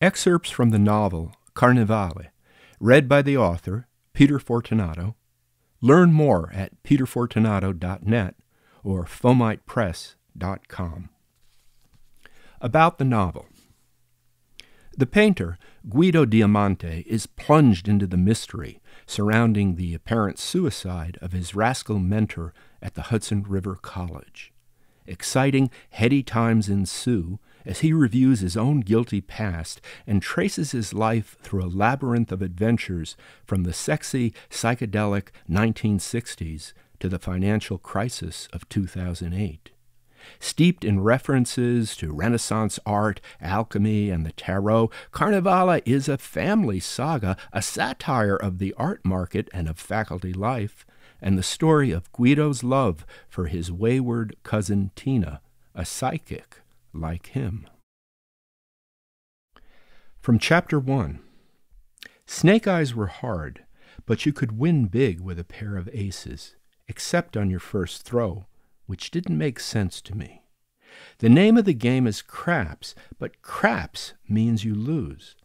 Excerpts from the novel Carnevale, read by the author, Peter Fortunato. Learn more at peterfortunato.net or fomitepress.com. About the novel. The painter, Guido Diamante, is plunged into the mystery surrounding the apparent suicide of his rascal mentor at the Hudson River College. Exciting, heady times ensue as he reviews his own guilty past and traces his life through a labyrinth of adventures from the sexy, psychedelic 1960s to the financial crisis of 2008. Steeped in references to Renaissance art, alchemy, and the tarot, Carnevale is a family saga, a satire of the art market and of faculty life, and the story of Guido's love for his wayward cousin Tina, a psychic like him. From Chapter 1. Snake eyes were hard, but you could win big with a pair of aces, except on your first throw, which didn't make sense to me. The name of the game is craps, but craps means you lose.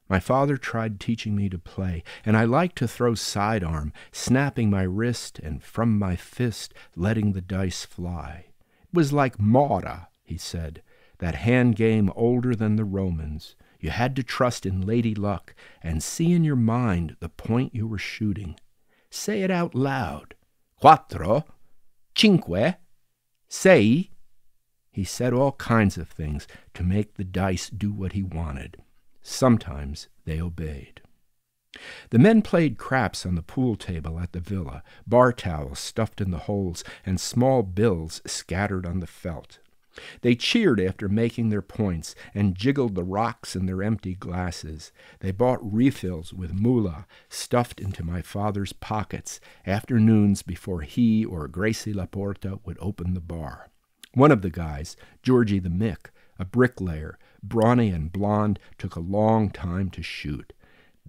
My father tried teaching me to play, and I liked to throw sidearm, snapping my wrist and from my fist letting the dice fly. It was like Mora, he said, that hand game older than the Romans. You had to trust in lady luck and see in your mind the point you were shooting. Say it out loud. Quattro, cinque, sei. He said all kinds of things to make the dice do what he wanted. Sometimes they obeyed. The men played craps on the pool table at the villa, bar towels stuffed in the holes and small bills scattered on the felt. They cheered after making their points and jiggled the rocks in their empty glasses. They bought refills with moolah stuffed into my father's pockets afternoons before he or Gracie Laporta would open the bar. One of the guys, Georgie the Mick, a bricklayer, brawny and blond, took a long time to shoot.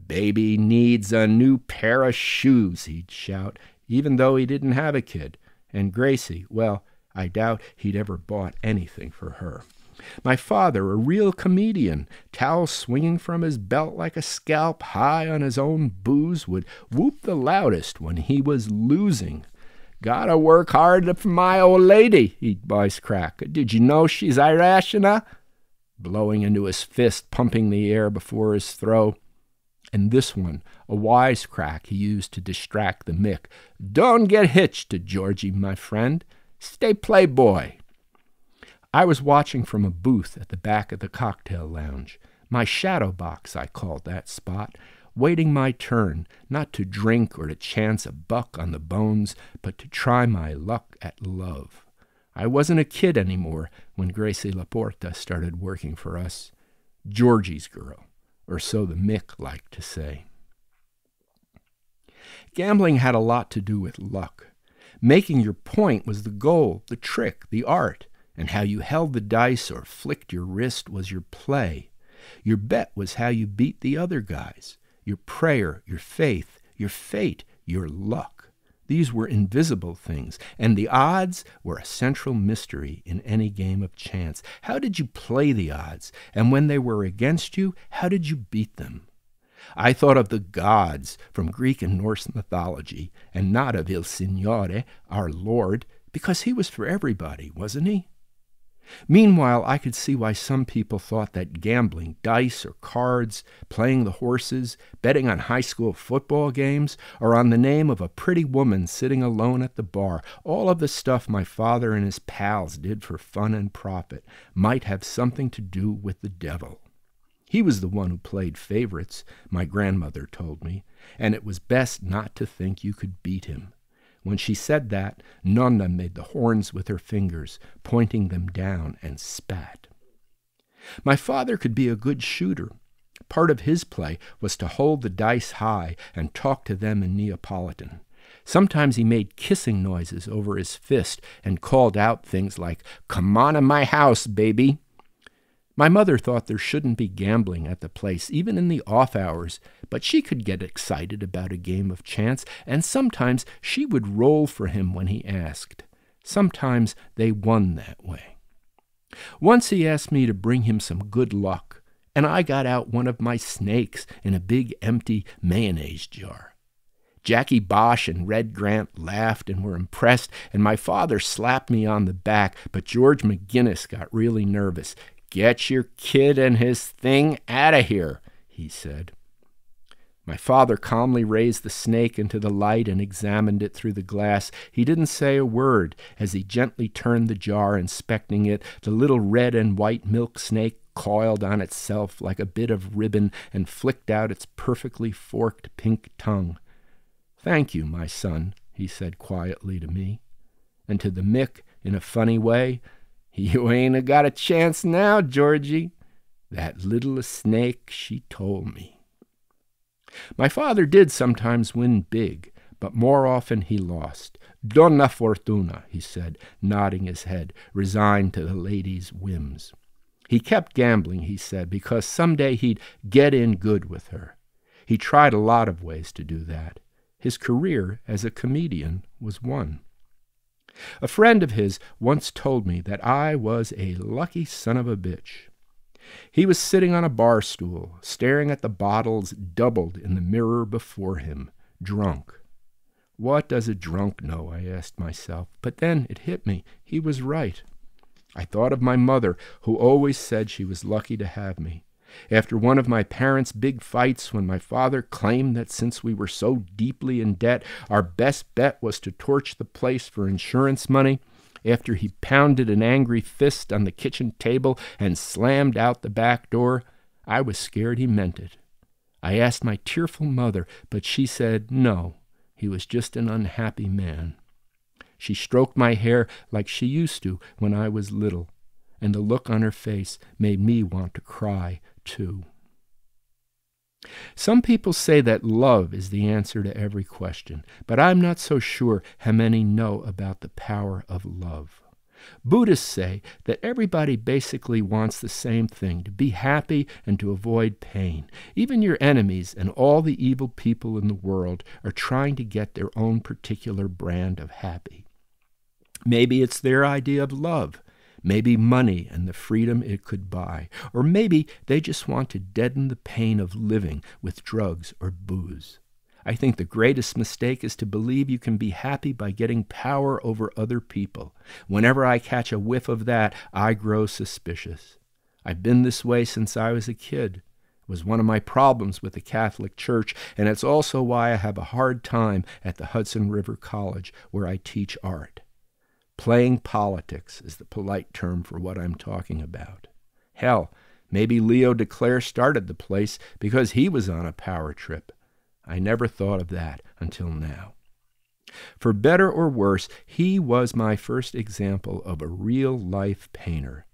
"Baby needs a new pair of shoes," he'd shout, even though he didn't have a kid. And Gracie, well, I doubt he'd ever bought anything for her. My father, a real comedian, towel swinging from his belt like a scalp, high on his own booze, would whoop the loudest when he was losing. "Gotta work hard for my old lady," he'd wisecrack. "Did you know she's irrational?" Blowing into his fist, pumping the air before his throw. And this one, a wisecrack he used to distract the Mick. "Don't get hitched to Georgie, my friend. Stay playboy." I was watching from a booth at the back of the cocktail lounge. My shadow box, I called that spot, waiting my turn, not to drink or to chance a buck on the bones, but to try my luck at love. I wasn't a kid anymore when Gracie Laporta started working for us. Georgie's girl, or so the Mick liked to say. Gambling had a lot to do with luck. Making your point was the goal, the trick, the art, and how you held the dice or flicked your wrist was your play. Your bet was how you beat the other guys. Your prayer, your faith, your fate, your luck. These were invisible things, and the odds were a central mystery in any game of chance. How did you play the odds? And when they were against you, how did you beat them? I thought of the gods from Greek and Norse mythology, and not of Il Signore, our Lord, because he was for everybody, wasn't he? Meanwhile, I could see why some people thought that gambling, dice or cards, playing the horses, betting on high school football games, or on the name of a pretty woman sitting alone at the bar, all of the stuff my father and his pals did for fun and profit, might have something to do with the devil. He was the one who played favorites, my grandmother told me, and it was best not to think you could beat him. When she said that, Nonna made the horns with her fingers, pointing them down, and spat. My father could be a good shooter. Part of his play was to hold the dice high and talk to them in Neapolitan. Sometimes he made kissing noises over his fist and called out things like, "Come on in my house, baby." My mother thought there shouldn't be gambling at the place, even in the off hours, but she could get excited about a game of chance, and sometimes she would roll for him when he asked. Sometimes they won that way. Once he asked me to bring him some good luck, and I got out one of my snakes in a big empty mayonnaise jar. Jackie Bosch and Red Grant laughed and were impressed, and my father slapped me on the back, but George McGinnis got really nervous. "Get your kid and his thing out of here," he said. My father calmly raised the snake into the light and examined it through the glass. He didn't say a word as he gently turned the jar, inspecting it. The little red and white milk snake coiled on itself like a bit of ribbon and flicked out its perfectly forked pink tongue. "Thank you, my son," he said quietly to me. And to the Mick, in a funny way, "You ain't got a chance now, Georgie. That little snake, she told me." My father did sometimes win big, but more often he lost. "Donna Fortuna," he said, nodding his head, resigned to the lady's whims. He kept gambling, he said, because someday he'd get in good with her. He tried a lot of ways to do that. His career as a comedian was one. A friend of his once told me that I was a lucky son of a bitch. He was sitting on a bar stool, staring at the bottles doubled in the mirror before him, drunk. What does a drunk know, I asked myself, but then it hit me. He was right. I thought of my mother, who always said she was lucky to have me. After one of my parents' big fights, when my father claimed that since we were so deeply in debt, our best bet was to torch the place for insurance money, after he pounded an angry fist on the kitchen table and slammed out the back door, I was scared he meant it. I asked my tearful mother, but she said no, he was just an unhappy man. She stroked my hair like she used to when I was little, and the look on her face made me want to cry, too. Some people say that love is the answer to every question, but I'm not so sure how many know about the power of love. Buddhists say that everybody basically wants the same thing, to be happy and to avoid pain. Even your enemies and all the evil people in the world are trying to get their own particular brand of happy. Maybe it's their idea of love. Maybe money and the freedom it could buy. Or maybe they just want to deaden the pain of living with drugs or booze. I think the greatest mistake is to believe you can be happy by getting power over other people. Whenever I catch a whiff of that, I grow suspicious. I've been this way since I was a kid. It was one of my problems with the Catholic Church, and it's also why I have a hard time at the Hudson River College, where I teach art. Playing politics is the polite term for what I'm talking about. Hell, maybe Leo DeClaire started the place because he was on a power trip. I never thought of that until now. For better or worse, he was my first example of a real-life painter.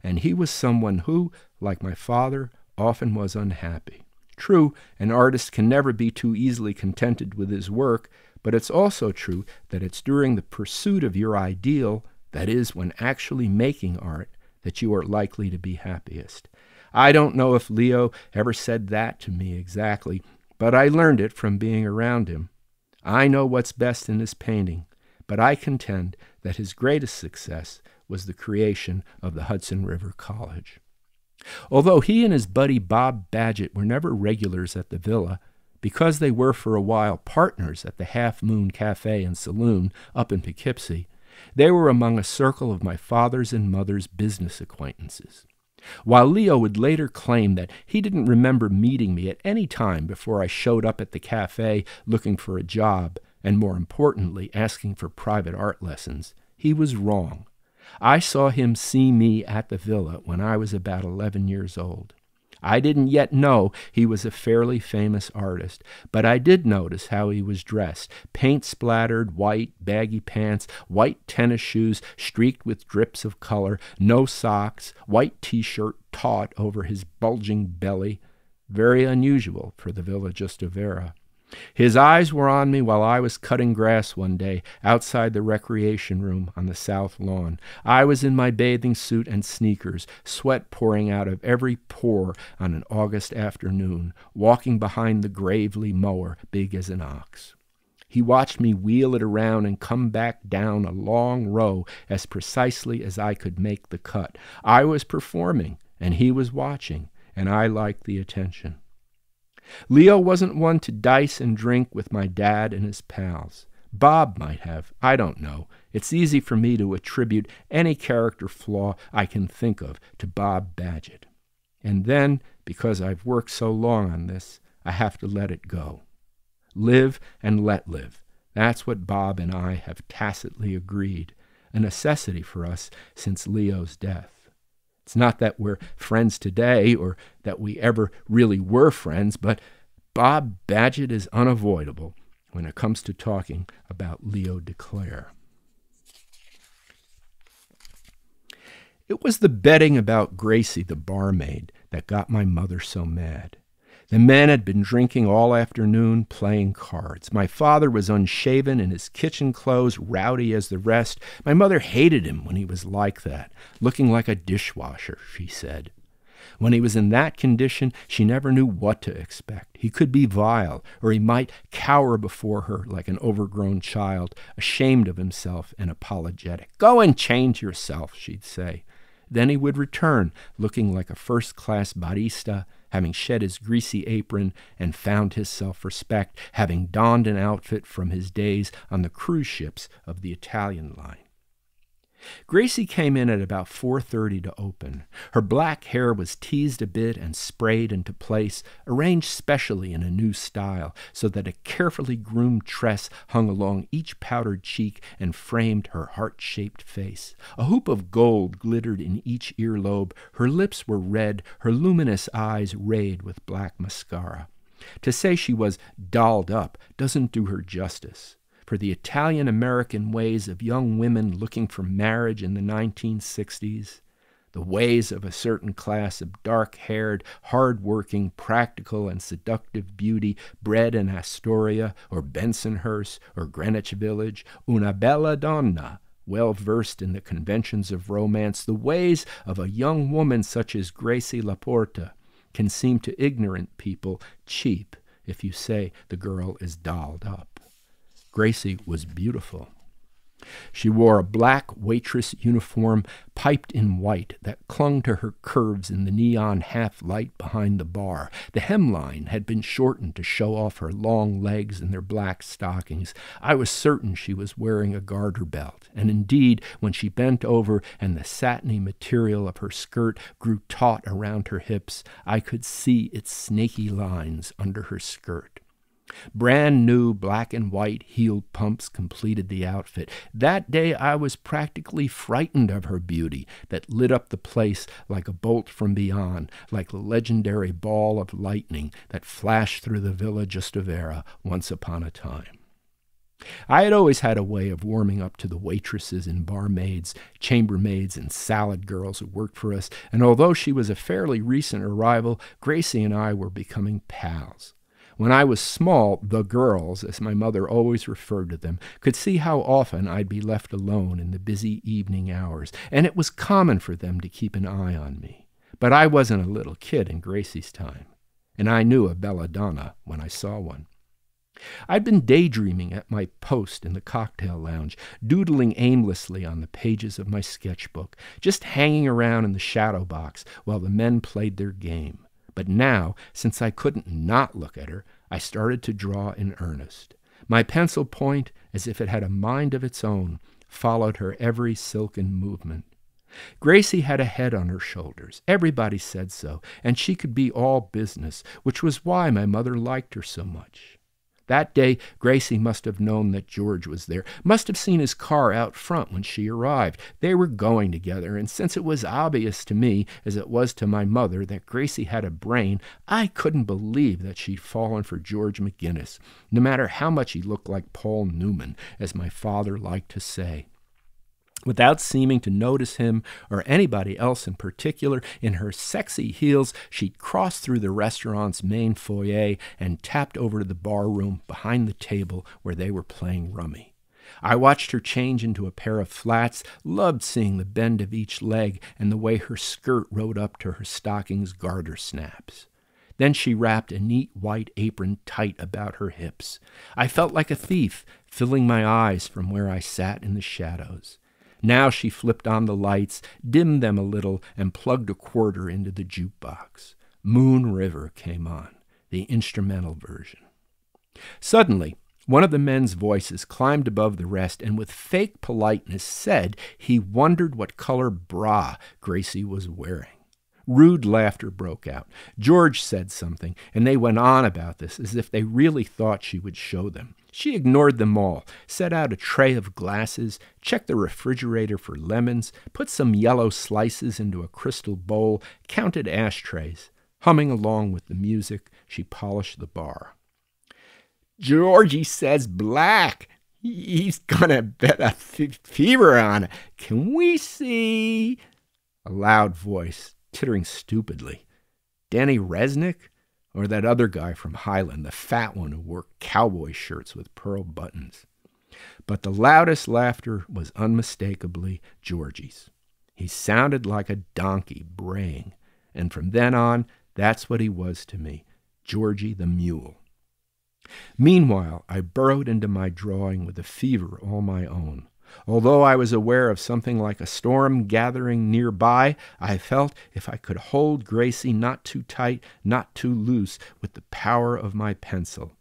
And he was someone who, like my father, often was unhappy. True, an artist can never be too easily contented with his work, but it's also true that it's during the pursuit of your ideal, that is, when actually making art, that you are likely to be happiest. I don't know if Leo ever said that to me exactly, but I learned it from being around him. I know what's best in his painting, but I contend that his greatest success was the creation of the Hudson River College. Although he and his buddy Bob Badgett were never regulars at the villa, because they were for a while partners at the Half Moon Cafe and Saloon up in Poughkeepsie, they were among a circle of my father's and mother's business acquaintances. While Leo would later claim that he didn't remember meeting me at any time before I showed up at the cafe looking for a job, and more importantly, asking for private art lessons, he was wrong. I saw him see me at the villa when I was about 11 years old. I didn't yet know he was a fairly famous artist, but I did notice how he was dressed. Paint-splattered, white, baggy pants, white tennis shoes streaked with drips of color, no socks, white T-shirt taut over his bulging belly. Very unusual for the Villa Giustavera. His eyes were on me while I was cutting grass one day outside the recreation room on the south lawn. I was in my bathing suit and sneakers, sweat pouring out of every pore on an August afternoon, walking behind the Gravely mower, big as an ox. He watched me wheel it around and come back down a long row as precisely as I could make the cut. I was performing, and he was watching, and I liked the attention. Leo wasn't one to dice and drink with my dad and his pals. Bob might have. I don't know. It's easy for me to attribute any character flaw I can think of to Bob Badgett. And then, because I've worked so long on this, I have to let it go. Live and let live. That's what Bob and I have tacitly agreed, a necessity for us since Leo's death. It's not that we're friends today or that we ever really were friends, but Bob Badgett is unavoidable when it comes to talking about Leo DeClaire. It was the betting about Gracie, the barmaid, that got my mother so mad. The men had been drinking all afternoon, playing cards. My father was unshaven in his kitchen clothes, rowdy as the rest. My mother hated him when he was like that, looking like a dishwasher, she said. When he was in that condition, she never knew what to expect. He could be vile, or he might cower before her like an overgrown child, ashamed of himself and apologetic. "Go and change yourself," she'd say. Then he would return, looking like a first-class barista, having shed his greasy apron and found his self-respect, having donned an outfit from his days on the cruise ships of the Italian line. Gracie came in at about 4:30 to open. Her black hair was teased a bit and sprayed into place, arranged specially in a new style, so that a carefully groomed tress hung along each powdered cheek and framed her heart-shaped face. A hoop of gold glittered in each earlobe. Her lips were red, her luminous eyes rayed with black mascara. To say she was dolled up doesn't do her justice. For the Italian-American ways of young women looking for marriage in the 1960s, the ways of a certain class of dark-haired, hard-working, practical, and seductive beauty bred in Astoria or Bensonhurst or Greenwich Village, una bella donna, well-versed in the conventions of romance, the ways of a young woman such as Gracie Laporta can seem to ignorant people cheap if you say the girl is dolled up. Gracie was beautiful. She wore a black waitress uniform piped in white that clung to her curves in the neon half-light behind the bar. The hemline had been shortened to show off her long legs in their black stockings. I was certain she was wearing a garter belt, and indeed, when she bent over and the satiny material of her skirt grew taut around her hips, I could see its snaky lines under her skirt. Brand new black and white heeled pumps completed the outfit. That day I was practically frightened of her beauty that lit up the place like a bolt from beyond, like the legendary ball of lightning that flashed through the Villa Giustavera once upon a time. I had always had a way of warming up to the waitresses and barmaids, chambermaids, and salad girls who worked for us, and although she was a fairly recent arrival, Gracie and I were becoming pals. When I was small, the girls, as my mother always referred to them, could see how often I'd be left alone in the busy evening hours, and it was common for them to keep an eye on me. But I wasn't a little kid in Gracie's time, and I knew a belladonna when I saw one. I'd been daydreaming at my post in the cocktail lounge, doodling aimlessly on the pages of my sketchbook, just hanging around in the shadow box while the men played their game. But now, since I couldn't not look at her, I started to draw in earnest. My pencil point, as if it had a mind of its own, followed her every silken movement. Gracie had a head on her shoulders. Everybody said so, and she could be all business, which was why my mother liked her so much. That day, Gracie must have known that George was there, must have seen his car out front when she arrived. They were going together, and since it was obvious to me, as it was to my mother, that Gracie had a brain, I couldn't believe that she'd fallen for George McGinnis, no matter how much he looked like Paul Newman, as my father liked to say. Without seeming to notice him or anybody else in particular, in her sexy heels, she'd crossed through the restaurant's main foyer and tapped over to the bar room behind the table where they were playing rummy. I watched her change into a pair of flats, loved seeing the bend of each leg and the way her skirt rode up to her stockings' garter snaps. Then she wrapped a neat white apron tight about her hips. I felt like a thief, filling my eyes from where I sat in the shadows. Now she flipped on the lights, dimmed them a little, and plugged a quarter into the jukebox. Moon River came on, the instrumental version. Suddenly, one of the men's voices climbed above the rest and with fake politeness said he wondered what color bra Gracie was wearing. Rude laughter broke out. George said something, and they went on about this as if they really thought she would show them. She ignored them all, set out a tray of glasses, checked the refrigerator for lemons, put some yellow slices into a crystal bowl, counted ashtrays. Humming along with the music, she polished the bar. "Georgie says black. He's gonna bet a fever on it. Can we see?" A loud voice, tittering stupidly. Danny Resnick? Or that other guy from Highland, the fat one who wore cowboy shirts with pearl buttons? But the loudest laughter was unmistakably Georgie's. He sounded like a donkey braying, and from then on, that's what he was to me, Georgie the mule. Meanwhile, I burrowed into my drawing with a fever all my own. Although I was aware of something like a storm gathering nearby, I felt if I could hold Gracie not too tight, not too loose, with the power of my pencil.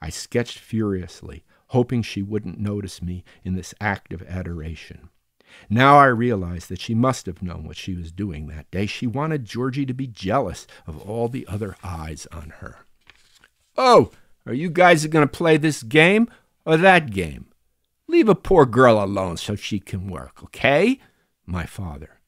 I sketched furiously, hoping she wouldn't notice me in this act of adoration. Now I realized that she must have known what she was doing that day. She wanted Georgie to be jealous of all the other eyes on her. "Oh, are you guys going to play this game or that game? Leave a poor girl alone so she can work, okay?" My father.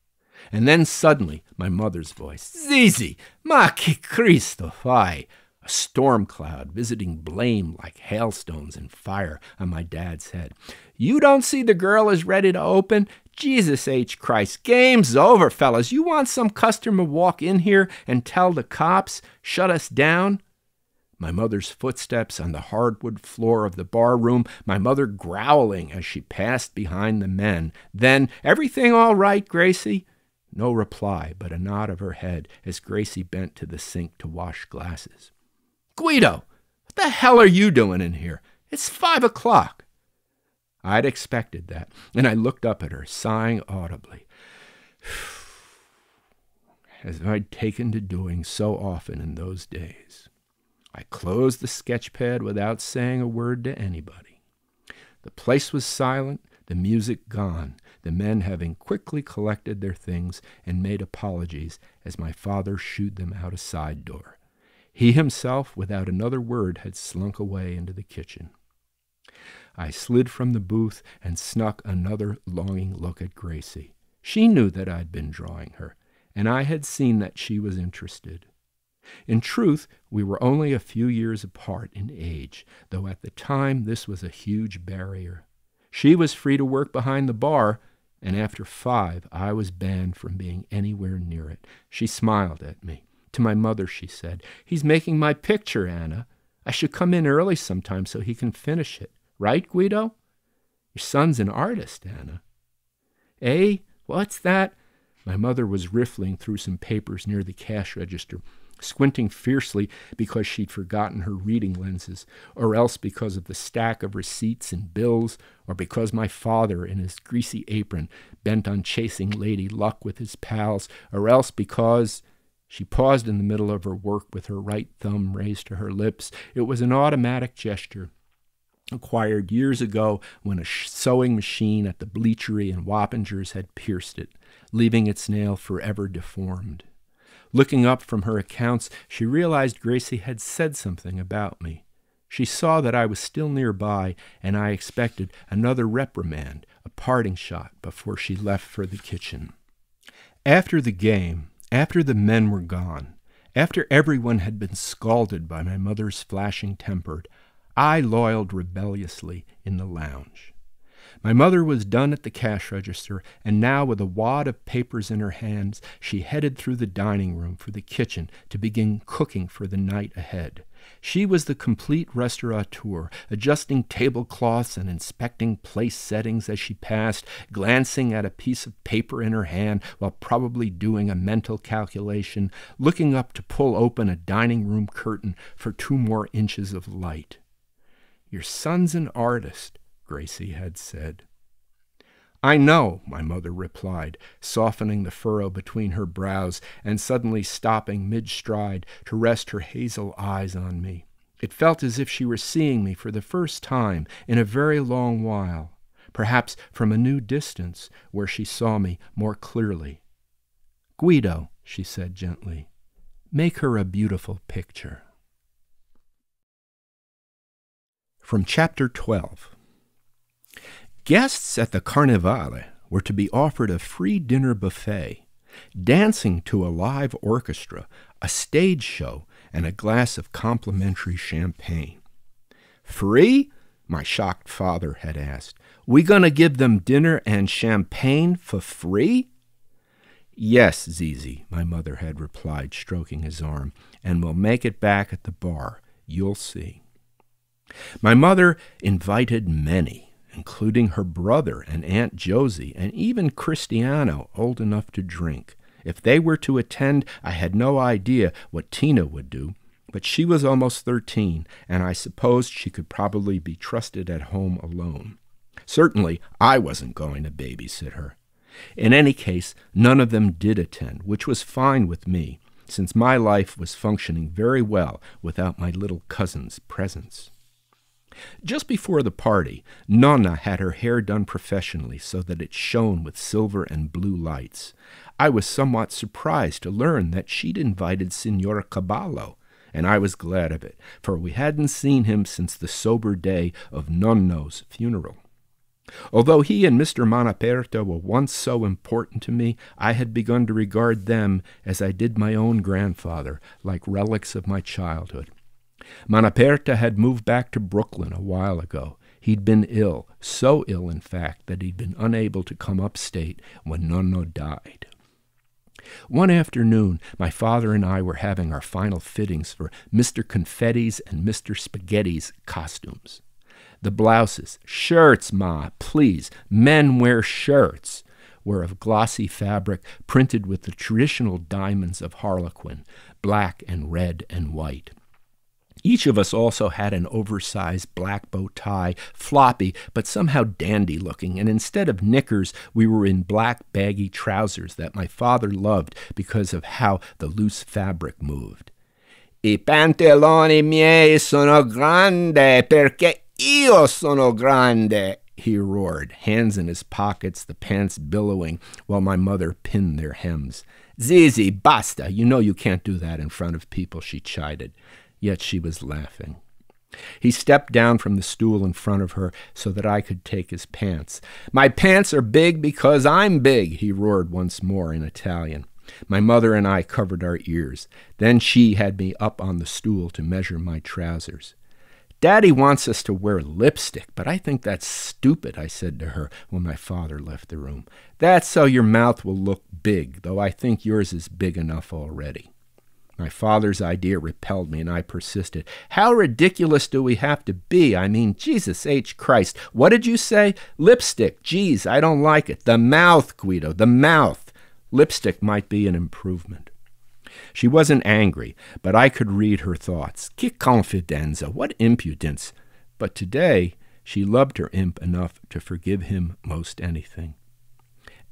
And then suddenly my mother's voice. "Zizi, ma che Cristo fai?" A storm cloud visiting blame like hailstones and fire on my dad's head. "You don't see the girl is ready to open? Jesus H. Christ, game's over, fellas. You want some customer walk in here and tell the cops, shut us down?" My mother's footsteps on the hardwood floor of the bar room, my mother growling as she passed behind the men. Then, "Everything all right, Gracie?" No reply, but a nod of her head as Gracie bent to the sink to wash glasses. "Guido, what the hell are you doing in here? It's 5 o'clock. I'd expected that, and I looked up at her, sighing audibly, as I'd taken to doing so often in those days. I closed the sketch pad without saying a word to anybody. The place was silent, the music gone, the men having quickly collected their things and made apologies as my father shooed them out a side door. He himself, without another word, had slunk away into the kitchen. I slid from the booth and snuck another longing look at Gracie. She knew that I'd been drawing her, and I had seen that she was interested. In truth, we were only a few years apart in age, though at the time this was a huge barrier. She was free to work behind the bar, and after 5, I was banned from being anywhere near it. She smiled at me. To my mother, she said, "He's making my picture, Anna. I should come in early sometime so he can finish it. Right, Guido? Your son's an artist, Anna." "Eh? What's that?" My mother was riffling through some papers near the cash register, squinting fiercely because she'd forgotten her reading lenses, or else because of the stack of receipts and bills, or because my father, in his greasy apron, bent on chasing Lady Luck with his pals, or else because... She paused in the middle of her work with her right thumb raised to her lips. It was an automatic gesture, acquired years ago when a sewing machine at the bleachery in Wappingers had pierced it, leaving its nail forever deformed. Looking up from her accounts, she realized Gracie had said something about me. She saw that I was still nearby, and I expected another reprimand, a parting shot, before she left for the kitchen. After the game, after the men were gone, after everyone had been scalded by my mother's flashing temper, I lolled rebelliously in the lounge. My mother was done at the cash register, and now with a wad of papers in her hands, she headed through the dining room for the kitchen to begin cooking for the night ahead. She was the complete restaurateur, adjusting tablecloths and inspecting place settings as she passed, glancing at a piece of paper in her hand while probably doing a mental calculation, looking up to pull open a dining room curtain for 2 more inches of light. "Your son's an artist," Gracie had said. I know, my mother replied, softening the furrow between her brows and suddenly stopping mid-stride to rest her hazel eyes on me. It felt as if she were seeing me for the first time in a very long while, perhaps from a new distance where she saw me more clearly. Guido, she said gently, make her a beautiful picture. From Chapter 12. Guests at the Carnevale were to be offered a free dinner buffet, dancing to a live orchestra, a stage show, and a glass of complimentary champagne. Free? My shocked father had asked. We gonna give them dinner and champagne for free? Yes, Zizi, my mother had replied, stroking his arm, and we'll make it back at the bar. You'll see. My mother invited many, including her brother and Aunt Josie, and even Cristiano, old enough to drink. If they were to attend, I had no idea what Tina would do, but she was almost 13, and I supposed she could probably be trusted at home alone. Certainly, I wasn't going to babysit her. In any case, none of them did attend, which was fine with me, since my life was functioning very well without my little cousin's presence. Just before the party, Nonna had her hair done professionally so that it shone with silver and blue lights. I was somewhat surprised to learn that she'd invited Signor Caballo, and I was glad of it, for we hadn't seen him since the sober day of Nonno's funeral. Although he and Mr. Manaperta were once so important to me, I had begun to regard them, as I did my own grandfather, like relics of my childhood. Manaperta had moved back to Brooklyn a while ago. He'd been ill, so ill, in fact, that he'd been unable to come upstate when Nonno died. One afternoon, my father and I were having our final fittings for Mr. Confetti's and Mr. Spaghetti's costumes. The blouses, shirts, Ma, please, men wear shirts, were of glossy fabric printed with the traditional diamonds of Harlequin, black and red and white. Each of us also had an oversized black bow tie, floppy but somehow dandy-looking, and instead of knickers, we were in black baggy trousers that my father loved because of how the loose fabric moved. I pantaloni miei sono grande perché io sono grande, he roared, hands in his pockets, the pants billowing, while my mother pinned their hems. Zizi, basta, you know you can't do that in front of people, she chided. Yet she was laughing. He stepped down from the stool in front of her so that I could take his pants. My pants are big because I'm big, he roared once more in Italian. My mother and I covered our ears. Then she had me up on the stool to measure my trousers. Daddy wants us to wear lipstick, but I think that's stupid, I said to her when my father left the room. That's so your mouth will look big, though I think yours is big enough already. My father's idea repelled me, and I persisted. How ridiculous do we have to be? I mean, Jesus H. Christ, what did you say? Lipstick. Geez, I don't like it. The mouth, Guido, the mouth. Lipstick might be an improvement. She wasn't angry, but I could read her thoughts. Che confidenza, what impudence. But today she loved her imp enough to forgive him most anything.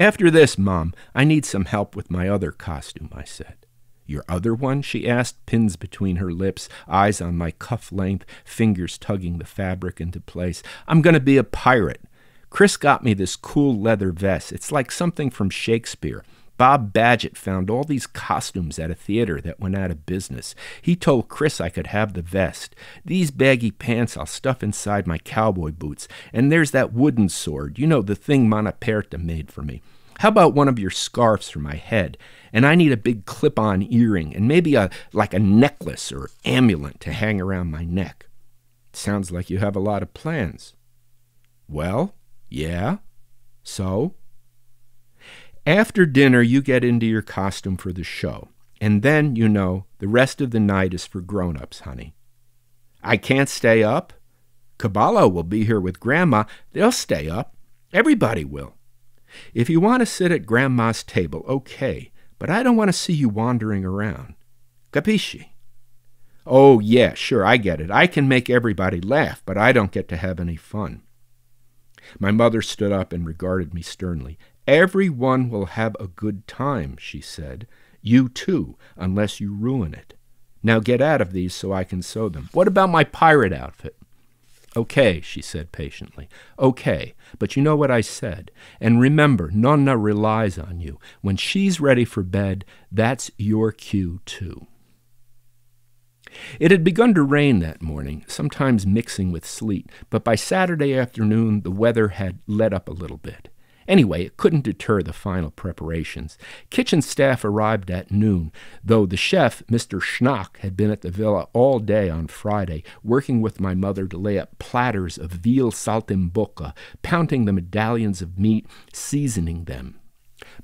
After this, Mom, I need some help with my other costume, I said. Your other one? She asked, pins between her lips, eyes on my cuff length, fingers tugging the fabric into place. I'm going to be a pirate. Chris got me this cool leather vest. It's like something from Shakespeare. Bob Badgett found all these costumes at a theater that went out of business. He told Chris I could have the vest. These baggy pants I'll stuff inside my cowboy boots. And there's that wooden sword, you know, the thing Manaperta made for me. How about one of your scarves for my head? And I need a big clip-on earring and maybe like a necklace or amulet to hang around my neck. Sounds like you have a lot of plans. Well, yeah. So? After dinner, you get into your costume for the show. And then, you know, the rest of the night is for grown-ups, honey. I can't stay up? Caballo will be here with Grandma. They'll stay up. Everybody will. If you want to sit at Grandma's table, okay, but I don't want to see you wandering around. Capisci? Oh, yeah, sure, I get it. I can make everybody laugh, but I don't get to have any fun. My mother stood up and regarded me sternly. "Everyone will have a good time," she said. "You too, unless you ruin it. Now get out of these so I can sew them. What about my pirate outfit?" "Okay," she said patiently. "Okay, but you know what I said. And remember, Nonna relies on you. When she's ready for bed, that's your cue too." It had begun to rain that morning, sometimes mixing with sleet, but by Saturday afternoon the weather had let up a little bit. Anyway, it couldn't deter the final preparations. Kitchen staff arrived at noon, though the chef, Mr. Schnack, had been at the villa all day on Friday, working with my mother to lay up platters of veal saltimbocca, pounding the medallions of meat, seasoning them.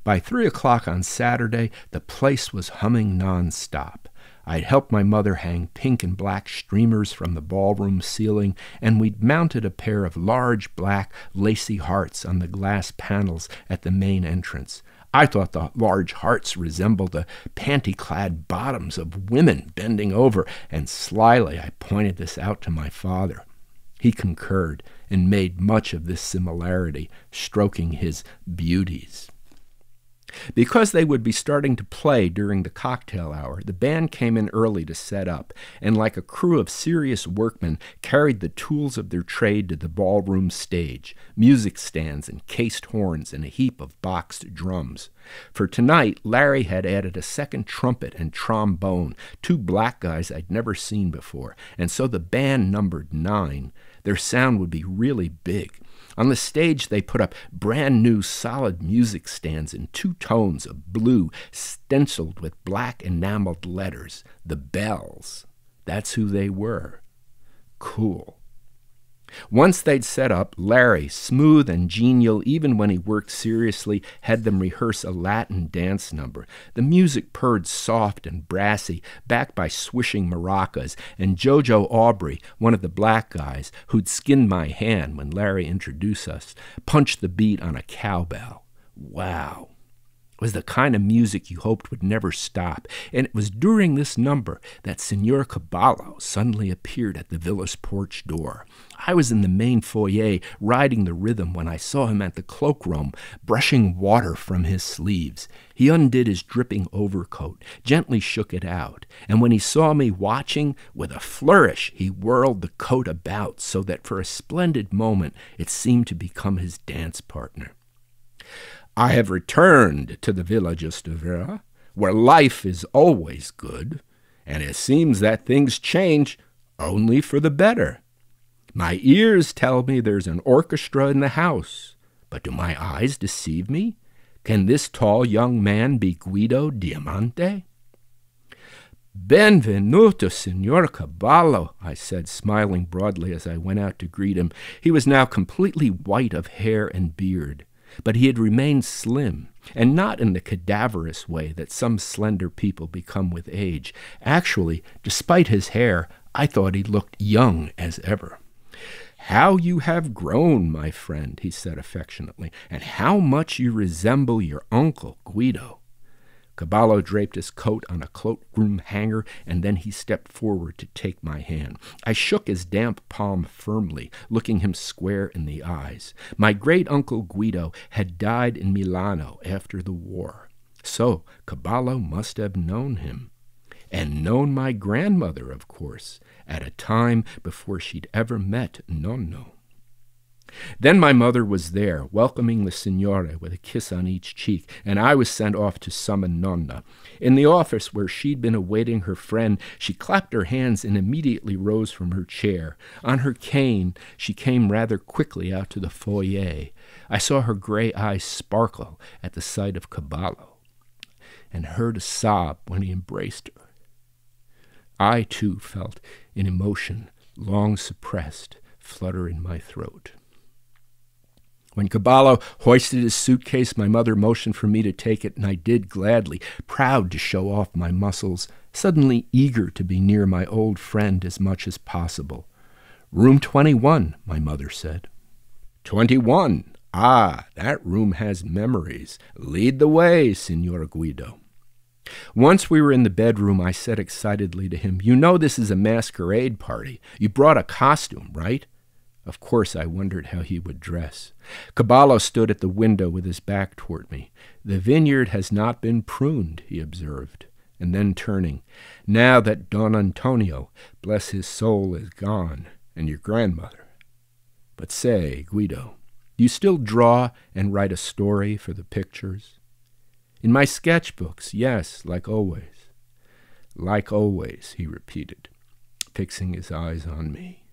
By 3 o'clock on Saturday, the place was humming non-stop. I'd helped my mother hang pink and black streamers from the ballroom ceiling, and we'd mounted a pair of large black lacy hearts on the glass panels at the main entrance. I thought the large hearts resembled the panty-clad bottoms of women bending over, and slyly I pointed this out to my father. He concurred and made much of this similarity, stroking his beauties. Because they would be starting to play during the cocktail hour, the band came in early to set up, and like a crew of serious workmen, carried the tools of their trade to the ballroom stage, music stands and cased horns and a heap of boxed drums. For tonight, Larry had added a second trumpet and trombone, 2 black guys I'd never seen before, and so the band numbered 9. Their sound would be really big. On the stage, they put up brand-new solid music stands in 2 tones of blue, stenciled with black enameled letters. The Bells. That's who they were. Cool. Once they'd set up, Larry, smooth and genial even when he worked seriously, had them rehearse a Latin dance number. The music purred soft and brassy, backed by swishing maracas, and Jojo Aubrey, one of the black guys, who'd skinned my hand when Larry introduced us, punched the beat on a cowbell. Wow. It was the kind of music you hoped would never stop, and it was during this number that Senor Caballo suddenly appeared at the villa's porch door. I was in the main foyer, riding the rhythm, when I saw him at the cloakroom, brushing water from his sleeves. He undid his dripping overcoat, gently shook it out, and when he saw me watching, with a flourish he whirled the coat about so that for a splendid moment it seemed to become his dance partner. "I have returned to the Villa Giustavera, where life is always good, and it seems that things change only for the better. My ears tell me there's an orchestra in the house, but do my eyes deceive me? Can this tall young man be Guido Diamante?" "Benvenuto, Signor Caballo," I said, smiling broadly as I went out to greet him. He was now completely white of hair and beard, but he had remained slim, and not in the cadaverous way that some slender people become with age. Actually, despite his hair, I thought he looked young as ever. "How you have grown, my friend," he said affectionately, "and how much you resemble your uncle, Guido." Caballo draped his coat on a cloakroom hanger, and then he stepped forward to take my hand. I shook his damp palm firmly, looking him square in the eyes. My great-uncle Guido had died in Milano after the war, so Caballo must have known him. And known my grandmother, of course, at a time before she'd ever met Nonno. Then my mother was there, welcoming the signore with a kiss on each cheek, and I was sent off to summon Nonna. In the office where she'd been awaiting her friend, she clapped her hands and immediately rose from her chair. On her cane, she came rather quickly out to the foyer. I saw her gray eyes sparkle at the sight of Caballo, and heard a sob when he embraced her. I, too, felt an emotion, long suppressed, flutter in my throat. When Caballo hoisted his suitcase, my mother motioned for me to take it, and I did gladly, proud to show off my muscles, suddenly eager to be near my old friend as much as possible. "Room 21, my mother said. 21. Ah, that room has memories. Lead the way, Signor Guido." Once we were in the bedroom, I said excitedly to him, "You know this is a masquerade party. You brought a costume, right?" Of course I wondered how he would dress. Caballo stood at the window with his back toward me. "The vineyard has not been pruned," he observed. And then turning, "Now that Don Antonio, bless his soul, is gone, and your grandmother. But say, Guido, do you still draw and write a story for the pictures?" "In my sketchbooks, yes, like always." "Like always," he repeated, fixing his eyes on me.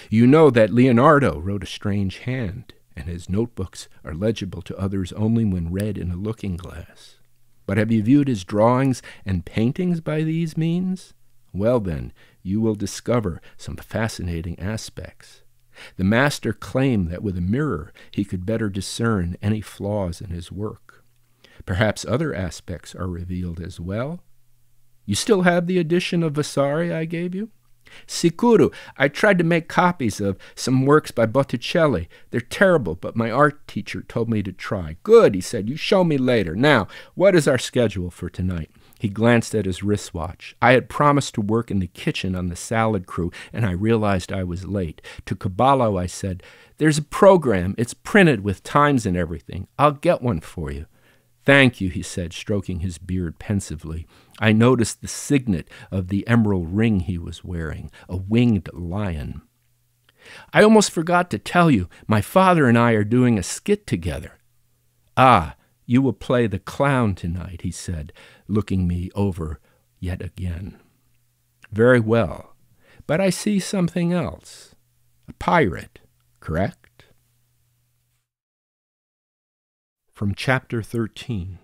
"You know that Leonardo wrote a strange hand, and his notebooks are legible to others only when read in a looking-glass. But have you viewed his drawings and paintings by these means? Well, then, you will discover some fascinating aspects. The master claimed that with a mirror he could better discern any flaws in his work. Perhaps other aspects are revealed as well. You still have the edition of Vasari I gave you?" "Sicuro. I tried to make copies of some works by Botticelli. They're terrible, but my art teacher told me to try." "Good," he said. "You show me later. Now, what is our schedule for tonight?" He glanced at his wristwatch. I had promised to work in the kitchen on the salad crew, and I realized I was late. To Caballo I said, "There's a program. It's printed with times and everything. I'll get one for you." "Thank you," he said, stroking his beard pensively. I noticed the signet of the emerald ring he was wearing, a winged lion. "I almost forgot to tell you, my father and I are doing a skit together." "Ah, you will play the clown tonight," he said, looking me over yet again. "Very well, but I see something else. A pirate, correct?" From Chapter 13.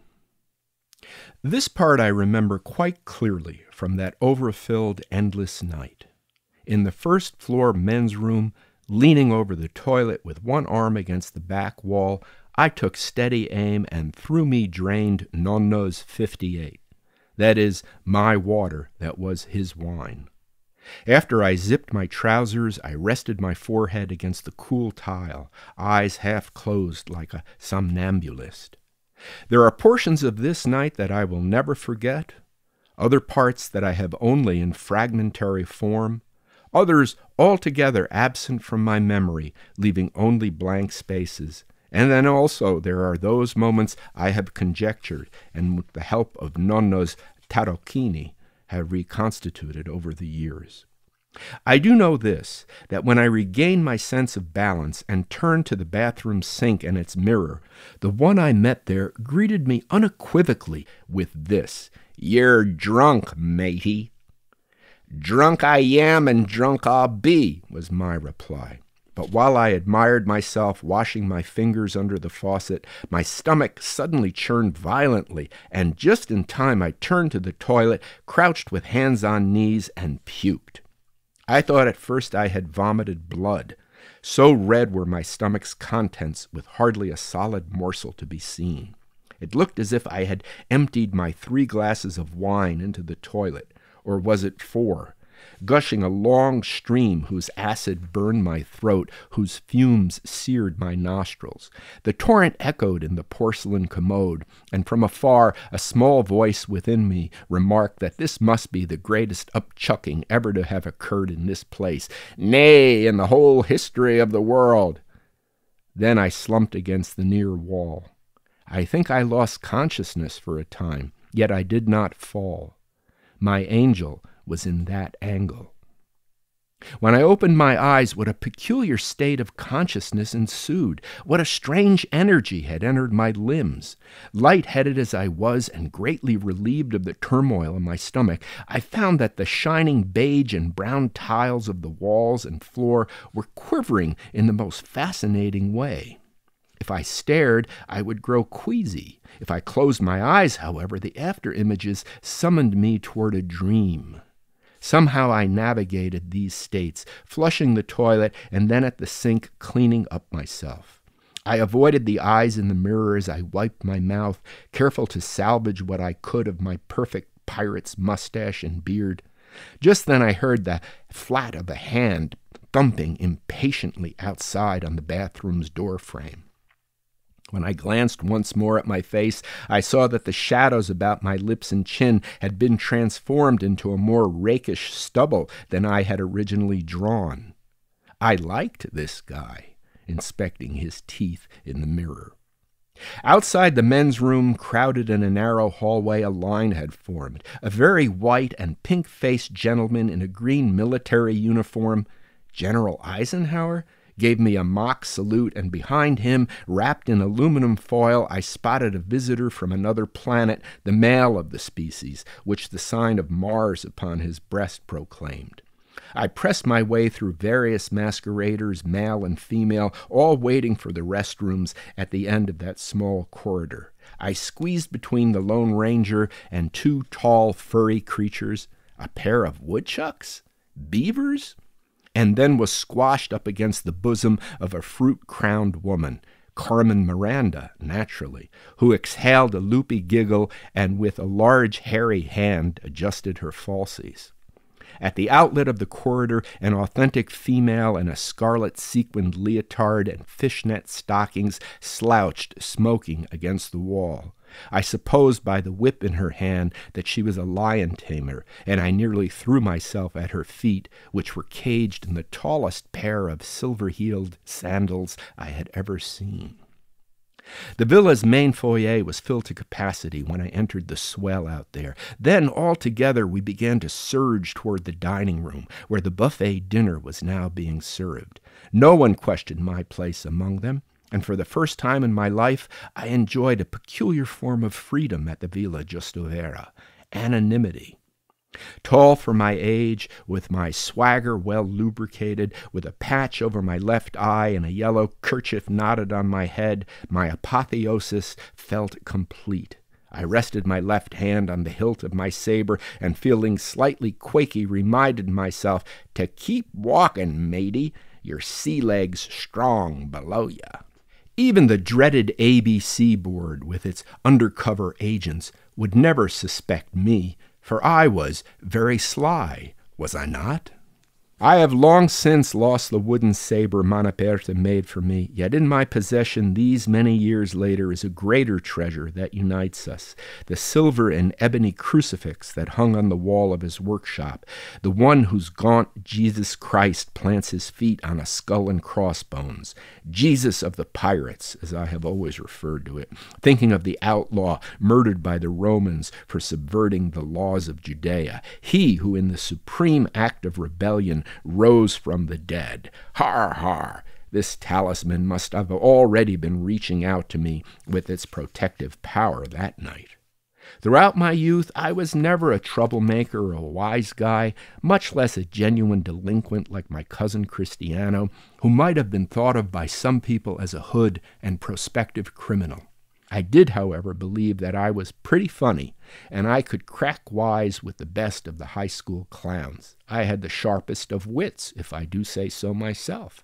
This part I remember quite clearly from that overfilled, endless night. In the first-floor men's room, leaning over the toilet with one arm against the back wall, I took steady aim and through me drained Nonno's 58. That is, my water that was his wine. After I zipped my trousers, I rested my forehead against the cool tile, eyes half closed like a somnambulist. There are portions of this night that I will never forget, other parts that I have only in fragmentary form, others altogether absent from my memory, leaving only blank spaces. And then also there are those moments I have conjectured, and with the help of Nonno's tarocchini, have reconstituted over the years. I do know this, that when I regained my sense of balance and turned to the bathroom sink and its mirror, the one I met there greeted me unequivocally with this: "You're drunk, matey." "Drunk I am and drunk I'll be," was my reply. But while I admired myself washing my fingers under the faucet, my stomach suddenly churned violently, and just in time I turned to the toilet, crouched with hands on knees, and puked. I thought at first I had vomited blood. So red were my stomach's contents, with hardly a solid morsel to be seen. It looked as if I had emptied my 3 glasses of wine into the toilet, or was it 4? Gushing a long stream whose acid burned my throat, whose fumes seared my nostrils. The torrent echoed in the porcelain commode, and from afar a small voice within me remarked that this must be the greatest upchucking ever to have occurred in this place, nay, in the whole history of the world. Then I slumped against the near wall. I think I lost consciousness for a time, yet I did not fall. My angel was in that angle. When I opened my eyes, what a peculiar state of consciousness ensued. What a strange energy had entered my limbs. Light-headed as I was and greatly relieved of the turmoil in my stomach, I found that the shining beige and brown tiles of the walls and floor were quivering in the most fascinating way. If I stared, I would grow queasy. If I closed my eyes, however, the after-images summoned me toward a dream. Somehow I navigated these states, flushing the toilet and then at the sink cleaning up myself. I avoided the eyes in the mirror as I wiped my mouth, careful to salvage what I could of my perfect pirate's mustache and beard. Just then I heard the flat of a hand thumping impatiently outside on the bathroom's door frame. When I glanced once more at my face, I saw that the shadows about my lips and chin had been transformed into a more rakish stubble than I had originally drawn. I liked this guy, inspecting his teeth in the mirror. Outside the men's room, crowded in a narrow hallway, a line had formed. A very white and pink-faced gentleman in a green military uniform, General Eisenhower, gave me a mock salute, and behind him, wrapped in aluminum foil, I spotted a visitor from another planet, the male of the species, which the sign of Mars upon his breast proclaimed. I pressed my way through various masqueraders, male and female, all waiting for the restrooms at the end of that small corridor. I squeezed between the Lone Ranger and two tall, furry creatures, a pair of woodchucks, beavers, and then was squashed up against the bosom of a fruit-crowned woman, Carmen Miranda, naturally, who exhaled a loopy giggle and with a large hairy hand adjusted her falsies. At the outlet of the corridor, an authentic female in a scarlet sequined leotard and fishnet stockings slouched, smoking against the wall. I supposed by the whip in her hand that she was a lion tamer, and I nearly threw myself at her feet, which were caged in the tallest pair of silver-heeled sandals I had ever seen. The villa's main foyer was filled to capacity when I entered the swell out there. Then, all together, we began to surge toward the dining room, where the buffet dinner was now being served. No one questioned my place among them, and for the first time in my life, I enjoyed a peculiar form of freedom at the Villa Giustovera, anonymity. Tall for my age, with my swagger well lubricated, with a patch over my left eye and a yellow kerchief knotted on my head, my apotheosis felt complete. I rested my left hand on the hilt of my saber, and feeling slightly quaky, reminded myself to keep walking, matey, your sea legs strong below ya. Even the dreaded ABC board, with its undercover agents, would never suspect me, for I was very sly, was I not? I have long since lost the wooden saber Manaperta made for me, yet in my possession these many years later is a greater treasure that unites us, the silver and ebony crucifix that hung on the wall of his workshop, the one whose gaunt Jesus Christ plants his feet on a skull and crossbones, Jesus of the pirates, as I have always referred to it, thinking of the outlaw murdered by the Romans for subverting the laws of Judea, he who in the supreme act of rebellion rose from the dead. Har, har! This talisman must have already been reaching out to me with its protective power that night. Throughout my youth, I was never a troublemaker or a wise guy, much less a genuine delinquent like my cousin Cristiano, who might have been thought of by some people as a hood and prospective criminal. I did, however, believe that I was pretty funny, and I could crack wise with the best of the high school clowns. I had the sharpest of wits, if I do say so myself.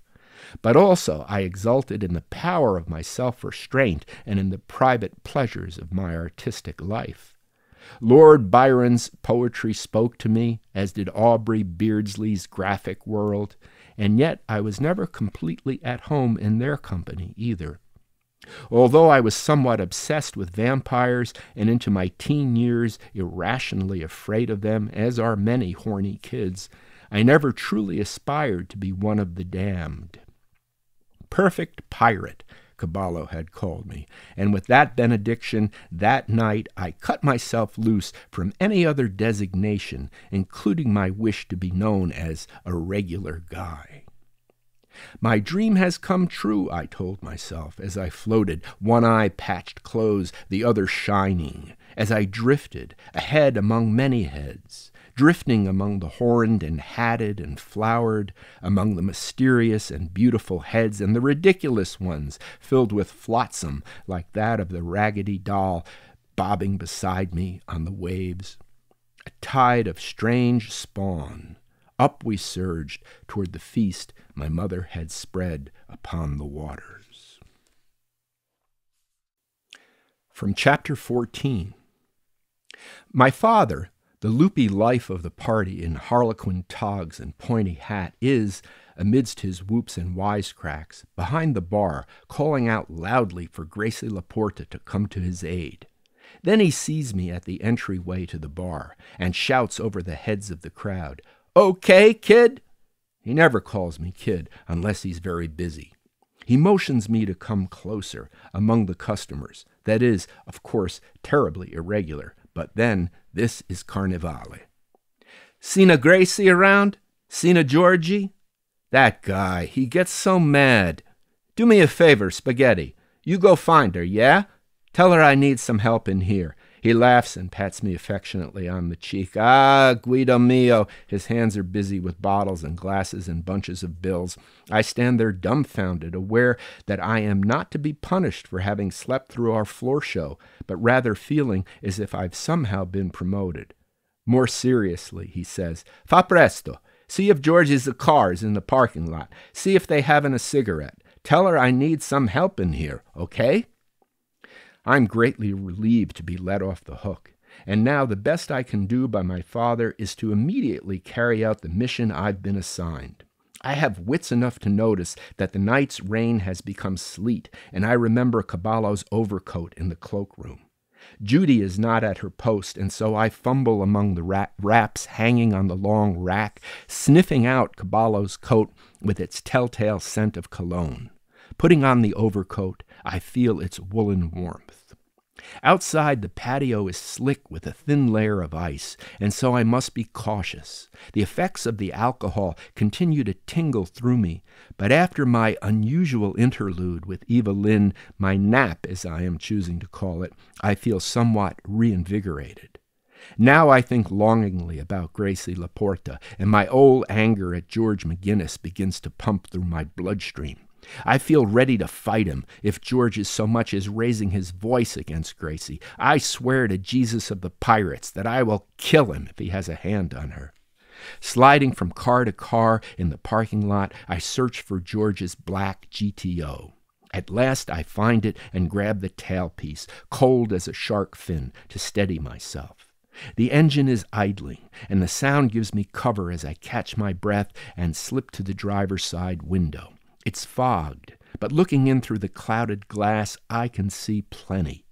But also I exulted in the power of my self-restraint and in the private pleasures of my artistic life. Lord Byron's poetry spoke to me, as did Aubrey Beardsley's graphic world, and yet I was never completely at home in their company either. Although I was somewhat obsessed with vampires and into my teen years irrationally afraid of them, as are many horny kids, I never truly aspired to be one of the damned. Perfect pirate, Caballo had called me, and with that benediction, that night I cut myself loose from any other designation, including my wish to be known as a regular guy. My dream has come true, I told myself, as I floated, one eye patched close, the other shining, as I drifted, a head among many heads, drifting among the horned and hatted and flowered, among the mysterious and beautiful heads and the ridiculous ones, filled with flotsam like that of the Raggedy Doll, bobbing beside me on the waves. A tide of strange spawn. Up we surged toward the feast my mother had spread upon the waters. From Chapter 14. My father, the loopy life of the party in harlequin togs and pointy hat, is, amidst his whoops and wisecracks, behind the bar, calling out loudly for Gracie Laporta to come to his aid. Then he sees me at the entryway to the bar and shouts over the heads of the crowd, "Okay, kid?" He never calls me kid unless he's very busy. He motions me to come closer among the customers. That is, of course, terribly irregular, but then this is Carnevale. Seen a Gracie around? Seen a Georgie? That guy, he gets so mad. Do me a favor, Spaghetti. You go find her, yeah? Tell her I need some help in here. He laughs and pats me affectionately on the cheek. Ah, Guido mio. His hands are busy with bottles and glasses and bunches of bills. I stand there dumbfounded, aware that I am not to be punished for having slept through our floor show, but rather feeling as if I've somehow been promoted. More seriously, he says, Fa presto. See if George's car is in the parking lot. See if they haven't a cigarette. Tell her I need some help in here, okay? I'm greatly relieved to be let off the hook, and now the best I can do by my father is to immediately carry out the mission I've been assigned. I have wits enough to notice that the night's rain has become sleet, and I remember Caballo's overcoat in the cloakroom. Judy is not at her post, and so I fumble among the wraps hanging on the long rack, sniffing out Caballo's coat with its telltale scent of cologne. Putting on the overcoat, I feel its woolen warmth. Outside, the patio is slick with a thin layer of ice, and so I must be cautious. The effects of the alcohol continue to tingle through me, but after my unusual interlude with Eva Lynn, my nap, as I am choosing to call it, I feel somewhat reinvigorated. Now I think longingly about Gracie Laporta, and my old anger at George McGinnis begins to pump through my bloodstream. I feel ready to fight him if George is so much as raising his voice against Gracie. I swear to Jesus of the Pirates that I will kill him if he has a hand on her. Sliding from car to car in the parking lot, I search for George's black GTO. At last I find it and grab the tailpiece, cold as a shark fin, to steady myself. The engine is idling, and the sound gives me cover as I catch my breath and slip to the driver's side window. It's fogged, but looking in through the clouded glass, I can see plenty.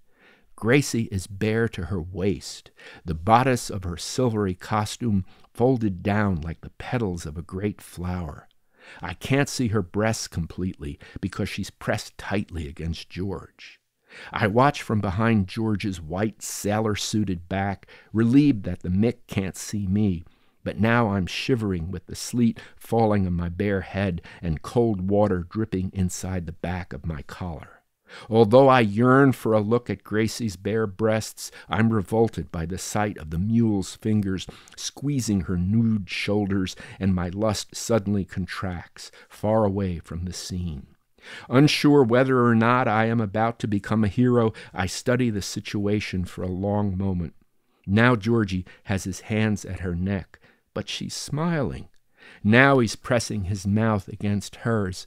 Gracie is bare to her waist, the bodice of her silvery costume folded down like the petals of a great flower. I can't see her breasts completely because she's pressed tightly against George. I watch from behind George's white sailor-suited back, relieved that the Mick can't see me. But now I'm shivering with the sleet falling on my bare head and cold water dripping inside the back of my collar. Although I yearn for a look at Gracie's bare breasts, I'm revolted by the sight of the mule's fingers squeezing her nude shoulders, and my lust suddenly contracts, far away from the scene. Unsure whether or not I am about to become a hero, I study the situation for a long moment. Now Georgie has his hands at her neck, but she's smiling. Now he's pressing his mouth against hers.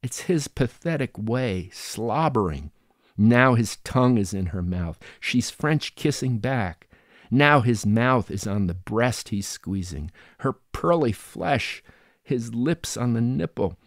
It's his pathetic way, slobbering. Now his tongue is in her mouth. She's French kissing back. Now his mouth is on the breast he's squeezing, her pearly flesh, his lips on the nipple.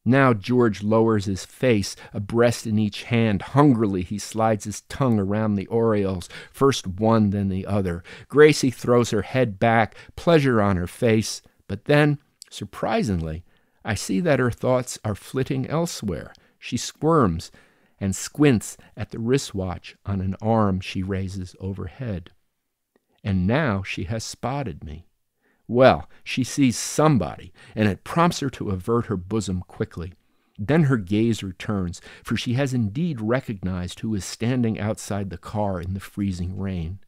Now George lowers his face, a breast in each hand. Hungrily he slides his tongue around the aureoles, first one then the other. Gracie throws her head back, pleasure on her face. But then, surprisingly, I see that her thoughts are flitting elsewhere. She squirms and squints at the wristwatch on an arm she raises overhead. And now she has spotted me. Well, she sees somebody, and it prompts her to avert her bosom quickly. Then her gaze returns, for she has indeed recognized who is standing outside the car in the freezing rain.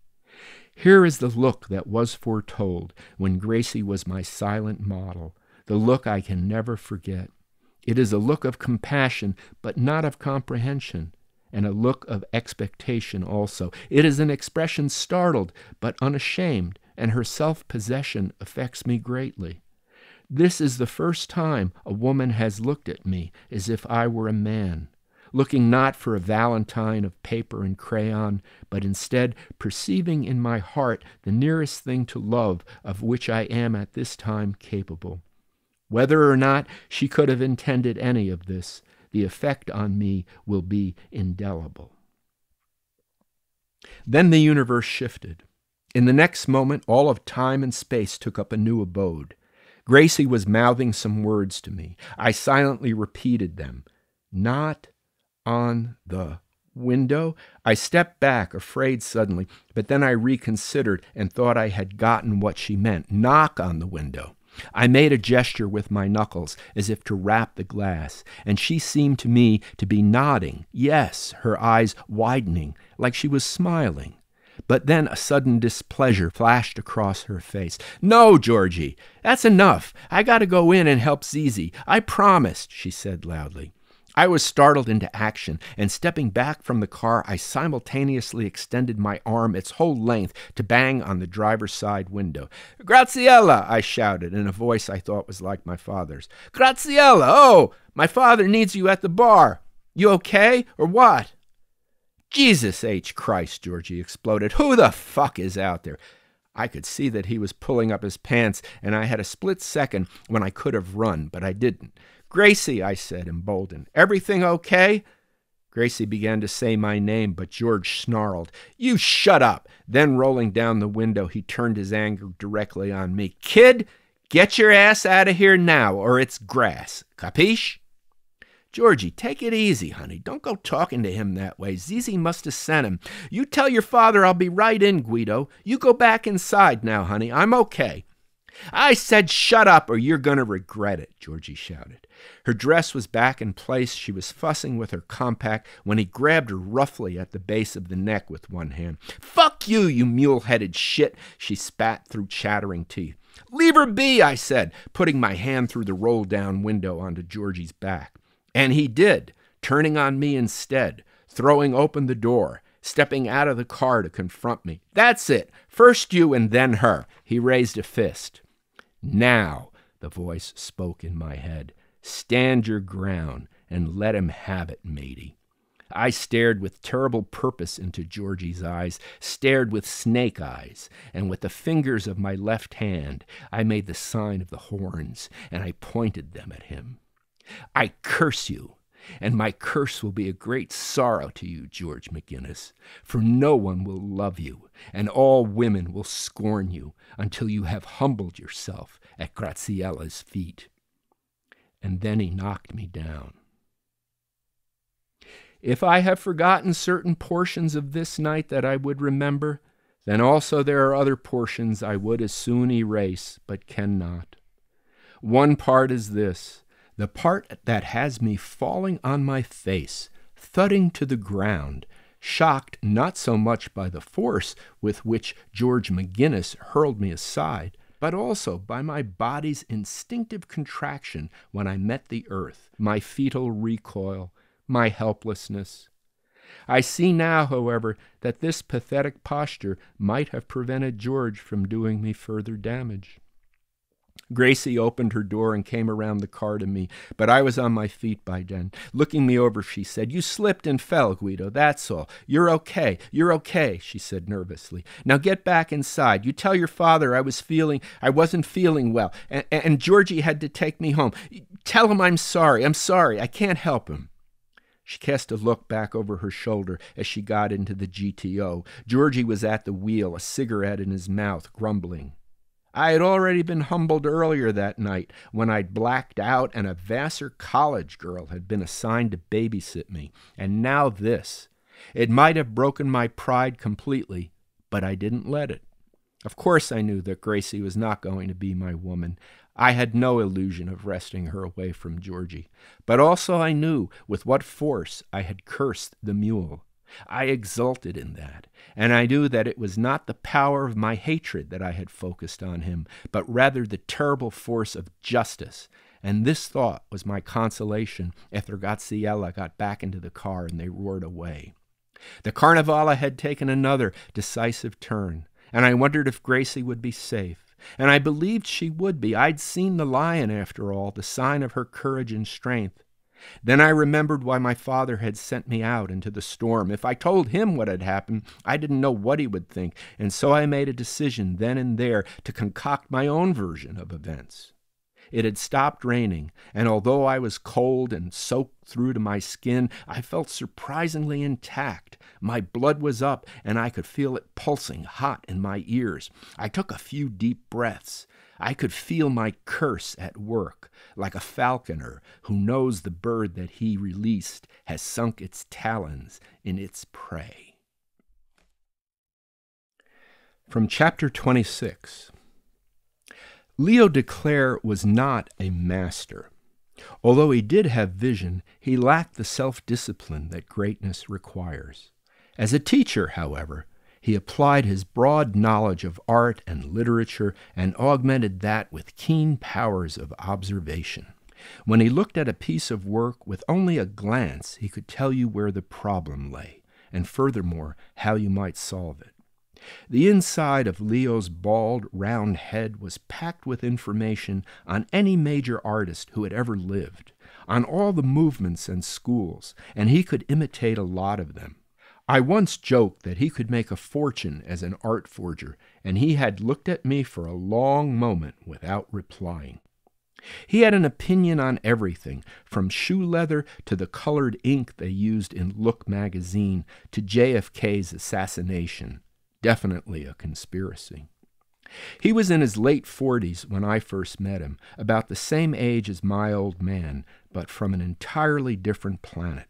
Here is the look that was foretold when Gracie was my silent model, the look I can never forget. It is a look of compassion, but not of comprehension, and a look of expectation also. It is an expression startled, but unashamed, and her self-possession affects me greatly. This is the first time a woman has looked at me as if I were a man, looking not for a valentine of paper and crayon, but instead perceiving in my heart the nearest thing to love of which I am at this time capable. Whether or not she could have intended any of this, the effect on me will be indelible. Then the universe shifted. In the next moment, all of time and space took up a new abode. Gracie was mouthing some words to me. I silently repeated them. Not on the window? I stepped back, afraid suddenly, but then I reconsidered and thought I had gotten what she meant. Knock on the window. I made a gesture with my knuckles as if to rap the glass, and she seemed to me to be nodding. Yes, her eyes widening, like she was smiling. But then a sudden displeasure flashed across her face. No, Georgie, that's enough. I got to go in and help Zizi. I promised, she said loudly. I was startled into action, and stepping back from the car, I simultaneously extended my arm its whole length to bang on the driver's side window. Graziella, I shouted in a voice I thought was like my father's. Graziella, oh, my father needs you at the bar. You okay, or what? Jesus H. Christ, Georgie exploded. Who the fuck is out there? I could see that he was pulling up his pants, and I had a split second when I could have run, but I didn't. Gracie, I said, emboldened. Everything okay? Gracie began to say my name, but George snarled. You shut up. Then, rolling down the window, he turned his anger directly on me. Kid, get your ass out of here now, or it's grass. Capiche? Georgie, take it easy, honey. Don't go talking to him that way. Zizi must have sent him. You tell your father I'll be right in, Guido. You go back inside now, honey. I'm okay. I said shut up or you're going to regret it, Georgie shouted. Her dress was back in place. She was fussing with her compact when he grabbed her roughly at the base of the neck with one hand. Fuck you, you mule-headed shit, she spat through chattering teeth. Leave her be, I said, putting my hand through the roll-down window onto Georgie's back. And he did, turning on me instead, throwing open the door, stepping out of the car to confront me. That's it. First you and then her. He raised a fist. Now, the voice spoke in my head, stand your ground and let him have it, matey. I stared with terrible purpose into Georgie's eyes, stared with snake eyes, and with the fingers of my left hand, I made the sign of the horns, and I pointed them at him. I curse you, and my curse will be a great sorrow to you, George McGinnis, for no one will love you, and all women will scorn you until you have humbled yourself at Graziella's feet. And then he knocked me down. If I have forgotten certain portions of this night that I would remember, then also there are other portions I would as soon erase, but cannot. One part is this, the part that has me falling on my face, thudding to the ground, shocked not so much by the force with which George McGinnis hurled me aside, but also by my body's instinctive contraction when I met the earth, my fetal recoil, my helplessness. I see now, however, that this pathetic posture might have prevented George from doing me further damage. Gracie opened her door and came around the car to me, but I was on my feet by then. Looking me over, she said, You slipped and fell, Guido, that's all. You're okay, she said nervously. Now get back inside. You tell your father I wasn't feeling well, and Georgie had to take me home. Tell him I'm sorry, I can't help him. She cast a look back over her shoulder as she got into the GTO. Georgie was at the wheel, a cigarette in his mouth, grumbling. I had already been humbled earlier that night when I'd blacked out and a Vassar college girl had been assigned to babysit me. And now this. It might have broken my pride completely, but I didn't let it. Of course I knew that Gracie was not going to be my woman. I had no illusion of wresting her away from Georgie. But also I knew with what force I had cursed the mule. I exulted in that, and I knew that it was not the power of my hatred that I had focused on him, but rather the terrible force of justice. And this thought was my consolation after Graziella got back into the car and they roared away. The Carnevale had taken another decisive turn, and I wondered if Gracie would be safe. And I believed she would be. I'd seen the lion, after all, the sign of her courage and strength. Then I remembered why my father had sent me out into the storm. If I told him what had happened, I didn't know what he would think, and so I made a decision then and there to concoct my own version of events. It had stopped raining, and although I was cold and soaked through to my skin, I felt surprisingly intact. My blood was up, and I could feel it pulsing hot in my ears. I took a few deep breaths. I could feel my curse at work, like a falconer who knows the bird that he released has sunk its talons in its prey. From chapter 26. Leo de Clare was not a master. Although he did have vision, he lacked the self-discipline that greatness requires. As a teacher, however, he applied his broad knowledge of art and literature and augmented that with keen powers of observation. When he looked at a piece of work with only a glance, he could tell you where the problem lay, and furthermore, how you might solve it. The inside of Leo's bald, round head was packed with information on any major artist who had ever lived, on all the movements and schools, and he could imitate a lot of them. I once joked that he could make a fortune as an art forger, and he had looked at me for a long moment without replying. He had an opinion on everything, from shoe leather to the colored ink they used in Look magazine to JFK's assassination. Definitely a conspiracy. He was in his late 40s when I first met him, about the same age as my old man, but from an entirely different planet.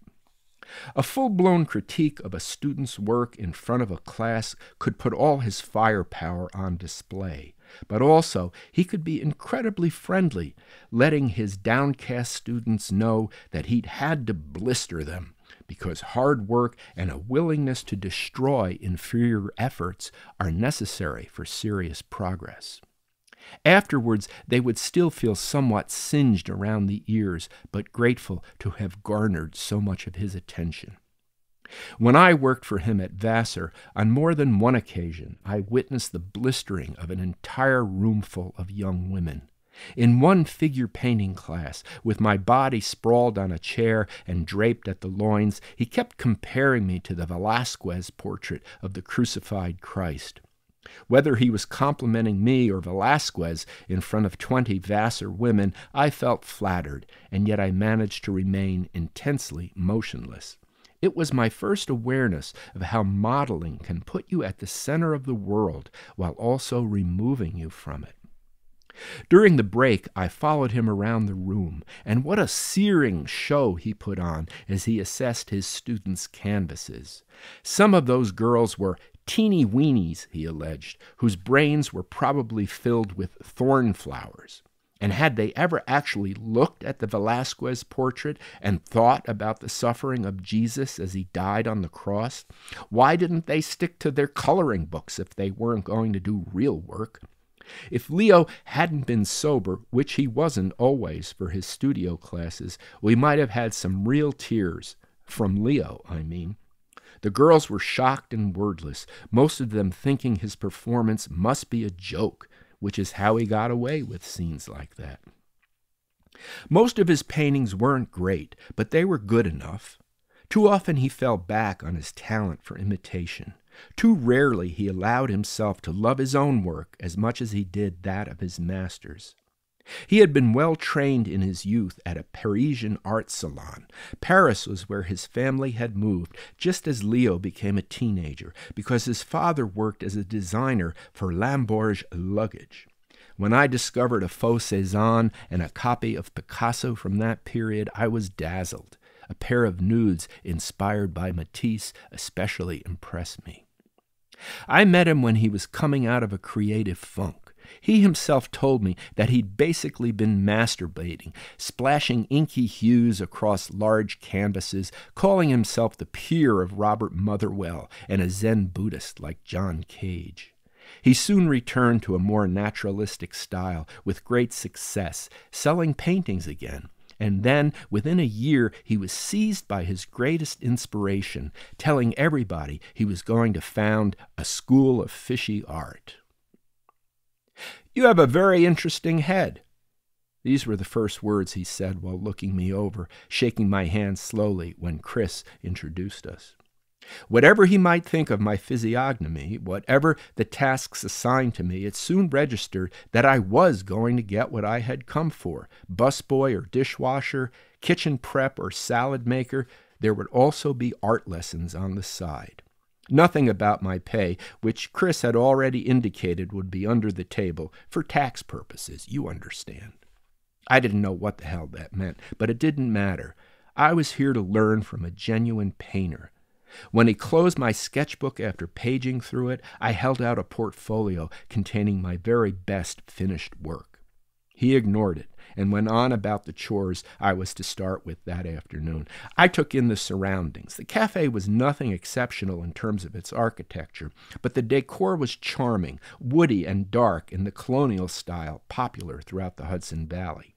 A full-blown critique of a student's work in front of a class could put all his firepower on display, but also he could be incredibly friendly, letting his downcast students know that he'd had to blister them, because hard work and a willingness to destroy inferior efforts are necessary for serious progress. Afterwards, they would still feel somewhat singed around the ears, but grateful to have garnered so much of his attention. When I worked for him at Vassar, on more than one occasion, I witnessed the blistering of an entire roomful of young women. In one figure painting class, with my body sprawled on a chair and draped at the loins, he kept comparing me to the Velázquez portrait of the crucified Christ. Whether he was complimenting me or Velázquez in front of 20 Vassar women, I felt flattered, and yet I managed to remain intensely motionless. It was my first awareness of how modeling can put you at the center of the world while also removing you from it. During the break, I followed him around the room, and what a searing show he put on as he assessed his students' canvases. Some of those girls were teeny weenies, he alleged, whose brains were probably filled with thorn flowers. And had they ever actually looked at the Velázquez portrait and thought about the suffering of Jesus as he died on the cross? Why didn't they stick to their coloring books if they weren't going to do real work? If Leo hadn't been sober, which he wasn't always for his studio classes, we might have had some real tears. From Leo, I mean. The girls were shocked and wordless, most of them thinking his performance must be a joke, which is how he got away with scenes like that. Most of his paintings weren't great, but they were good enough. Too often he fell back on his talent for imitation. Too rarely he allowed himself to love his own work as much as he did that of his masters. He had been well trained in his youth at a Parisian art salon. Paris was where his family had moved just as Leo became a teenager, because his father worked as a designer for Lamborghini luggage. When I discovered a faux Cézanne and a copy of Picasso from that period, I was dazzled. A pair of nudes inspired by Matisse especially impressed me. I met him when he was coming out of a creative funk. He himself told me that he'd basically been masturbating, splashing inky hues across large canvases, calling himself the peer of Robert Motherwell and a Zen Buddhist like John Cage. He soon returned to a more naturalistic style with great success, selling paintings again. And then, within a year, he was seized by his greatest inspiration, telling everybody he was going to found a school of fishy art. "You have a very interesting head." These were the first words he said while looking me over, shaking my hand slowly when Chris introduced us. Whatever he might think of my physiognomy, whatever the tasks assigned to me, it soon registered that I was going to get what I had come for. Busboy or dishwasher, kitchen prep or salad maker, there would also be art lessons on the side. Nothing about my pay, which Chris had already indicated would be under the table for tax purposes, you understand. I didn't know what the hell that meant, but it didn't matter. I was here to learn from a genuine painter. When he closed my sketchbook after paging through it, I held out a portfolio containing my very best finished work. He ignored it and went on about the chores I was to start with that afternoon. I took in the surroundings. The cafe was nothing exceptional in terms of its architecture, but the decor was charming, woody and dark in the colonial style popular throughout the Hudson Valley.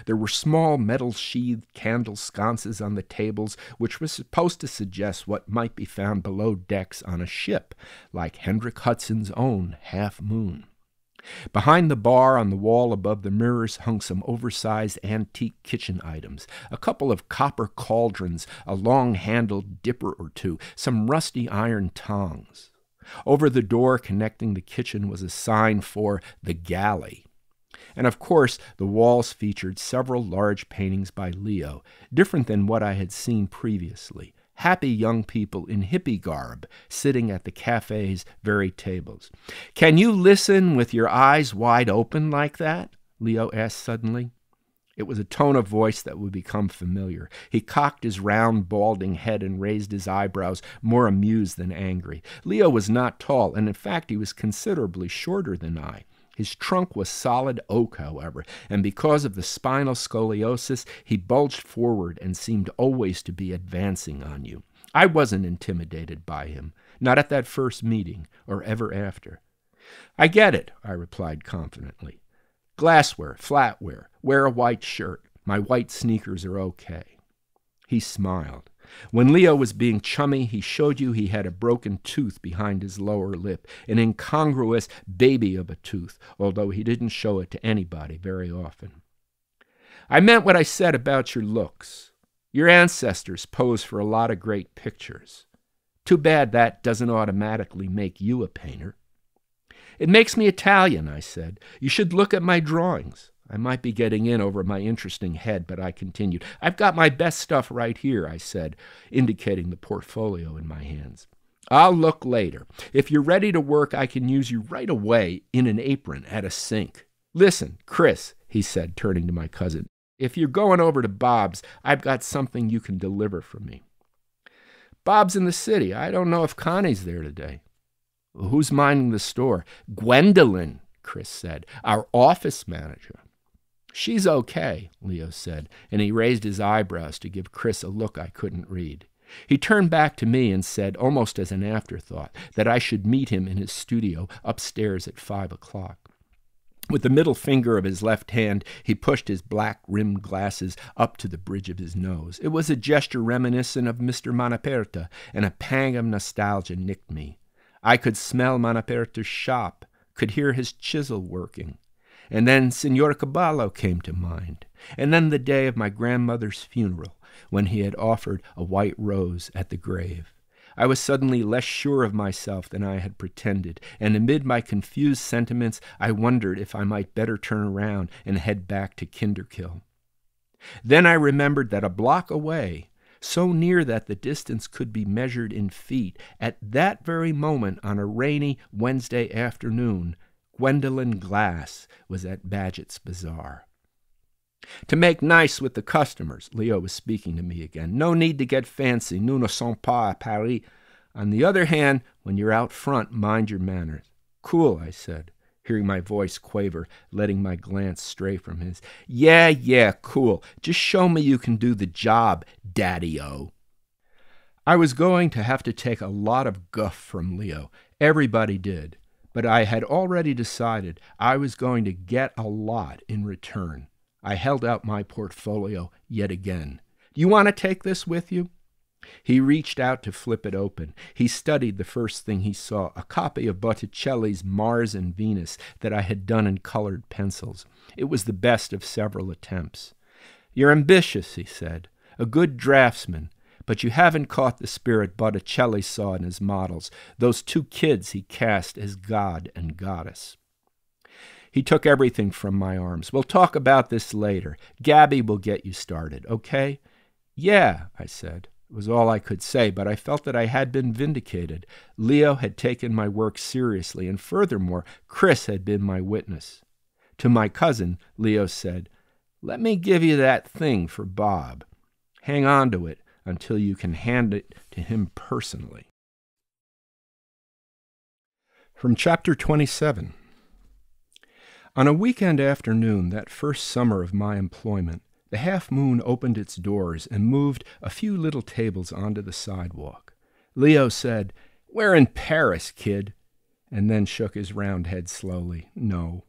There were small metal-sheathed candle sconces on the tables, which was supposed to suggest what might be found below decks on a ship, like Hendrik Hudson's own Half Moon. Behind the bar on the wall above the mirrors hung some oversized antique kitchen items, a couple of copper cauldrons, a long-handled dipper or two, some rusty iron tongs. Over the door connecting the kitchen was a sign for the galley. And of course, the walls featured several large paintings by Leo, different than what I had seen previously. Happy young people in hippie garb sitting at the cafe's very tables. "Can you listen with your eyes wide open like that?" Leo asked suddenly. It was a tone of voice that would become familiar. He cocked his round, balding head and raised his eyebrows, more amused than angry. Leo was not tall, and in fact he was considerably shorter than I. His trunk was solid oak, however, and because of the spinal scoliosis, he bulged forward and seemed always to be advancing on you. I wasn't intimidated by him, not at that first meeting, or ever after. "I get it," I replied confidently. "Glassware, flatware, wear a white shirt. My white sneakers are okay." He smiled. When Leo was being chummy, he showed you he had a broken tooth behind his lower lip, an incongruous baby of a tooth, although he didn't show it to anybody very often. "I meant what I said about your looks. Your ancestors posed for a lot of great pictures. Too bad that doesn't automatically make you a painter." "It makes me Italian," I said. "You should look at my drawings." I might be getting in over my interesting head, but I continued. "I've got my best stuff right here," I said, indicating the portfolio in my hands. "I'll look later. If you're ready to work, I can use you right away in an apron at a sink. Listen, Chris," he said, turning to my cousin, "if you're going over to Bob's, I've got something you can deliver for me." "Bob's in the city. I don't know if Connie's there today." "Well, who's minding the store?" "Gwendolyn," Chris said, "our office manager." "She's okay," Leo said, and he raised his eyebrows to give Chris a look I couldn't read. He turned back to me and said, almost as an afterthought, that I should meet him in his studio upstairs at 5 o'clock. With the middle finger of his left hand, he pushed his black-rimmed glasses up to the bridge of his nose. It was a gesture reminiscent of Mr. Manaperta, and a pang of nostalgia nicked me. I could smell Manaperta's shop, could hear his chisel working. And then Signor Caballo came to mind, and then the day of my grandmother's funeral, when he had offered a white rose at the grave. I was suddenly less sure of myself than I had pretended, and amid my confused sentiments, I wondered if I might better turn around and head back to Kinderkill. Then I remembered that a block away, so near that the distance could be measured in feet, at that very moment on a rainy Wednesday afternoon, Gwendolyn Glass was at Badgett's Bazaar. "To make nice with the customers," Leo was speaking to me again. "No need to get fancy. Nous ne sommes pas à Paris. On the other hand, when you're out front, mind your manners." "Cool," I said, hearing my voice quaver, letting my glance stray from his. Yeah, cool. Just show me you can do the job, Daddy-O." I was going to have to take a lot of guff from Leo. Everybody did. But I had already decided I was going to get a lot in return. I held out my portfolio yet again. "Do you want to take this with you?" He reached out to flip it open. He studied the first thing he saw, a copy of Botticelli's Mars and Venus that I had done in colored pencils. It was the best of several attempts. "You're ambitious," he said, "a good draftsman. But you haven't caught the spirit Botticelli saw in his models, those two kids he cast as God and Goddess." He took everything from my arms. "We'll talk about this later. Gabby will get you started, okay?" "Yeah," I said. It was all I could say, but I felt that I had been vindicated. Leo had taken my work seriously, and furthermore, Chris had been my witness. To my cousin, Leo said, "Let me give you that thing for Bob. Hang on to it until you can hand it to him personally." From Chapter 27. On a weekend afternoon that first summer of my employment, the Half Moon opened its doors and moved a few little tables onto the sidewalk. Leo said, "We're in Paris, kid," and then shook his round head slowly. No.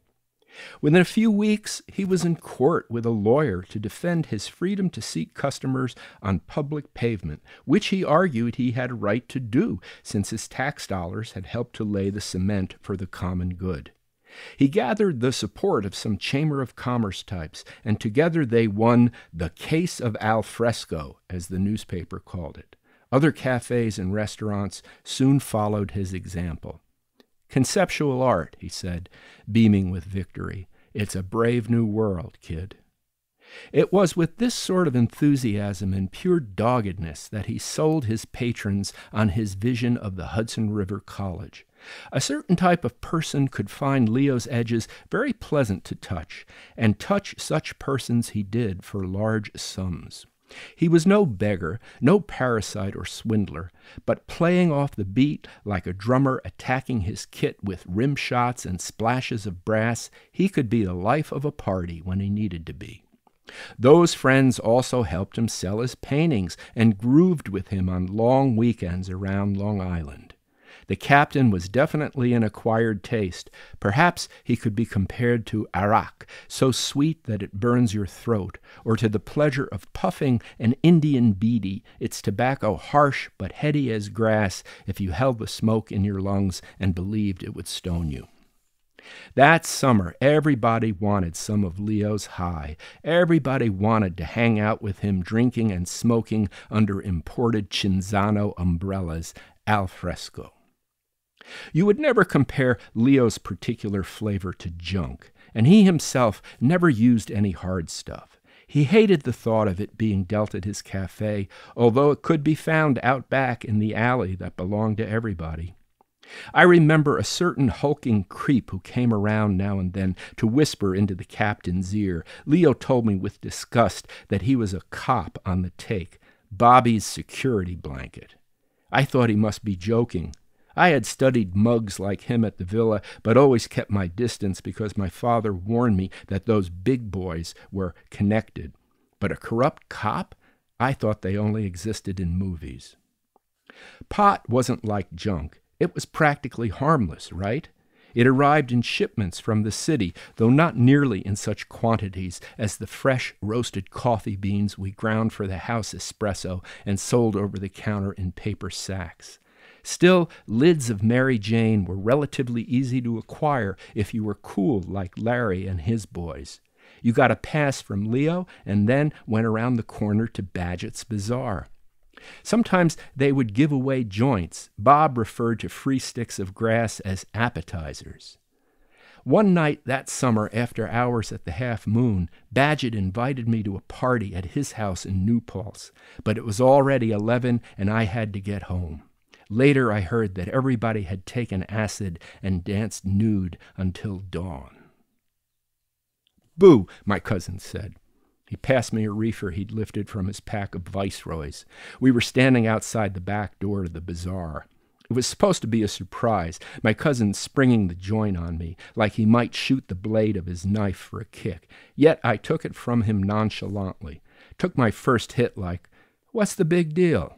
Within a few weeks, he was in court with a lawyer to defend his freedom to seat customers on public pavement, which he argued he had a right to do, since his tax dollars had helped to lay the cement for the common good. He gathered the support of some Chamber of Commerce types, and together they won the case of al fresco, as the newspaper called it. Other cafes and restaurants soon followed his example. "Conceptual art," he said, beaming with victory. "It's a brave new world, kid." It was with this sort of enthusiasm and pure doggedness that he sold his patrons on his vision of the Hudson River College. A certain type of person could find Leo's edges very pleasant to touch, and touch such persons he did for large sums. He was no beggar, no parasite or swindler, but playing off the beat like a drummer attacking his kit with rim shots and splashes of brass, he could be the life of a party when he needed to be. Those friends also helped him sell his paintings and grooved with him on long weekends around Long Island. The captain was definitely an acquired taste. Perhaps he could be compared to arak, so sweet that it burns your throat, or to the pleasure of puffing an Indian beedi, its tobacco harsh but heady as grass if you held the smoke in your lungs and believed it would stone you. That summer, everybody wanted some of Leo's high. Everybody wanted to hang out with him drinking and smoking under imported Cinzano umbrellas, al fresco. You would never compare Leo's particular flavor to junk, and he himself never used any hard stuff. He hated the thought of it being dealt at his cafe, although it could be found out back in the alley that belonged to everybody. I remember a certain hulking creep who came around now and then to whisper into the captain's ear. Leo told me with disgust that he was a cop on the take, Bobby's security blanket. I thought he must be joking. I had studied mugs like him at the villa, but always kept my distance because my father warned me that those big boys were connected. But a corrupt cop? I thought they only existed in movies. Pot wasn't like junk. It was practically harmless, right? It arrived in shipments from the city, though not nearly in such quantities as the fresh roasted coffee beans we ground for the house espresso and sold over the counter in paper sacks. Still, lids of Mary Jane were relatively easy to acquire if you were cool like Larry and his boys. You got a pass from Leo and then went around the corner to Badgett's Bazaar. Sometimes they would give away joints. Bob referred to free sticks of grass as appetizers. One night that summer, after hours at the Half Moon, Badgett invited me to a party at his house in New Paltz, but it was already 11 and I had to get home. Later I heard that everybody had taken acid and danced nude until dawn. "Boo," my cousin said. He passed me a reefer he'd lifted from his pack of Viceroys. We were standing outside the back door of the bazaar. It was supposed to be a surprise, my cousin springing the joint on me, like he might shoot the blade of his knife for a kick. Yet I took it from him nonchalantly. Took my first hit like, "What's the big deal?"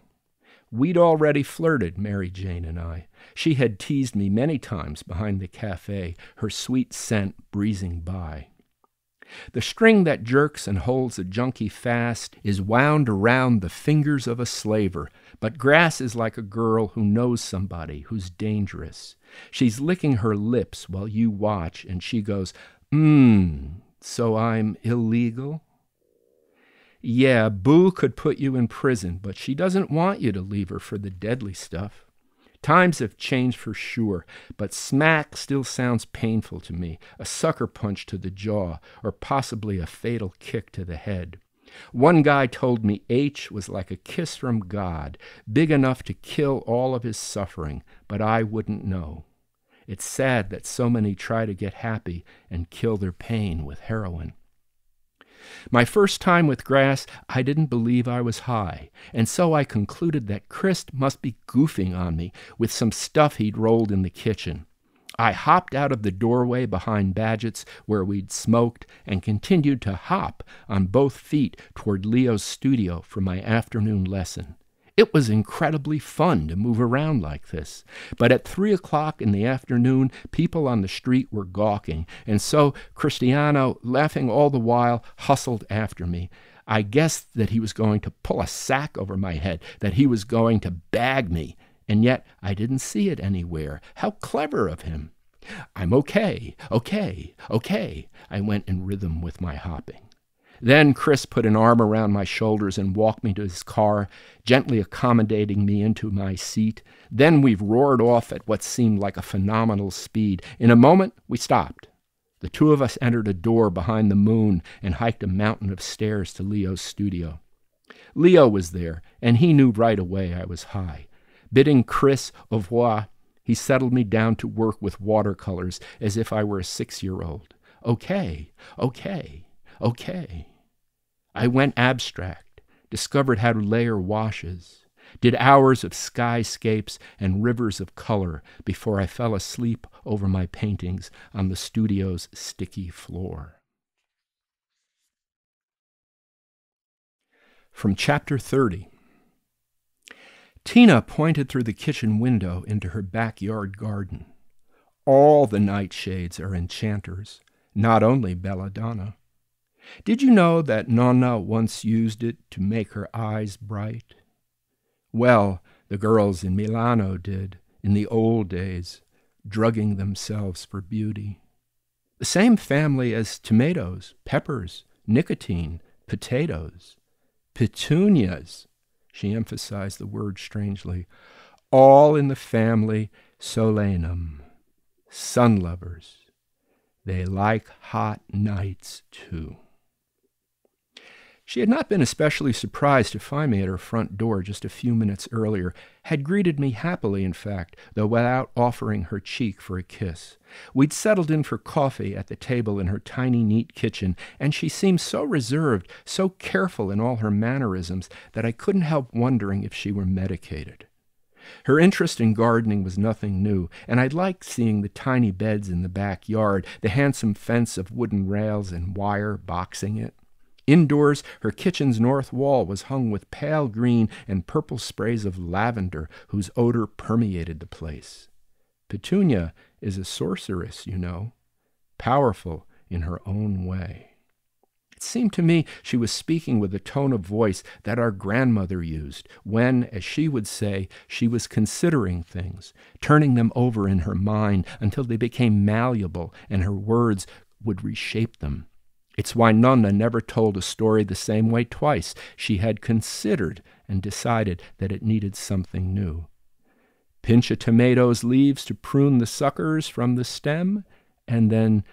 We'd already flirted, Mary Jane and I. She had teased me many times behind the cafe, her sweet scent breezing by. The string that jerks and holds a junkie fast is wound around the fingers of a slaver, but grass is like a girl who knows somebody who's dangerous. She's licking her lips while you watch, and she goes, so I'm illegal?" "Yeah, Boo could put you in prison, but she doesn't want you to leave her for the deadly stuff. Times have changed for sure, but smack still sounds painful to me, a sucker punch to the jaw, or possibly a fatal kick to the head. One guy told me H was like a kiss from God, big enough to kill all of his suffering, but I wouldn't know. It's sad that so many try to get happy and kill their pain with heroin. My first time with grass, I didn't believe I was high, and so I concluded that Chris must be goofing on me with some stuff he'd rolled in the kitchen. I hopped out of the doorway behind Badgett's where we'd smoked and continued to hop on both feet toward Leo's studio for my afternoon lesson. It was incredibly fun to move around like this, but at 3 o'clock in the afternoon, people on the street were gawking, and so Cristiano, laughing all the while, hustled after me. I guessed that he was going to pull a sack over my head, that he was going to bag me, and yet I didn't see it anywhere. How clever of him. I'm okay, I went in rhythm with my hopping. Then Chris put an arm around my shoulders and walked me to his car, gently accommodating me into my seat. Then we roared off at what seemed like a phenomenal speed. In a moment, we stopped. The two of us entered a door behind the moon and hiked a mountain of stairs to Leo's studio. Leo was there, and he knew right away I was high. Bidding Chris au revoir, he settled me down to work with watercolors as if I were a 6-year-old. Okay. I went abstract, discovered how to layer washes, did hours of skyscapes and rivers of color before I fell asleep over my paintings on the studio's sticky floor. From Chapter 30. Tina pointed through the kitchen window into her backyard garden. All the nightshades are enchanters, not only belladonna. Did you know that Nonna once used it to make her eyes bright? Well, the girls in Milano did, in the old days, drugging themselves for beauty. The same family as tomatoes, peppers, nicotine, potatoes, petunias. She emphasized the word strangely. All in the family Solanum, sun lovers. They like hot nights, too. She had not been especially surprised to find me at her front door just a few minutes earlier, had greeted me happily, in fact, though without offering her cheek for a kiss. We'd settled in for coffee at the table in her tiny, neat kitchen, and she seemed so reserved, so careful in all her mannerisms, that I couldn't help wondering if she were medicated. Her interest in gardening was nothing new, and I liked seeing the tiny beds in the backyard, the handsome fence of wooden rails and wire boxing it. Indoors, her kitchen's north wall was hung with pale green and purple sprays of lavender whose odor permeated the place. Petunia is a sorceress, you know, powerful in her own way. It seemed to me she was speaking with the tone of voice that our grandmother used when, as she would say, she was considering things, turning them over in her mind until they became malleable and her words would reshape them. It's why Nonna never told a story the same way twice. She had considered and decided that it needed something new. Pinch a tomato's leaves to prune the suckers from the stem, and then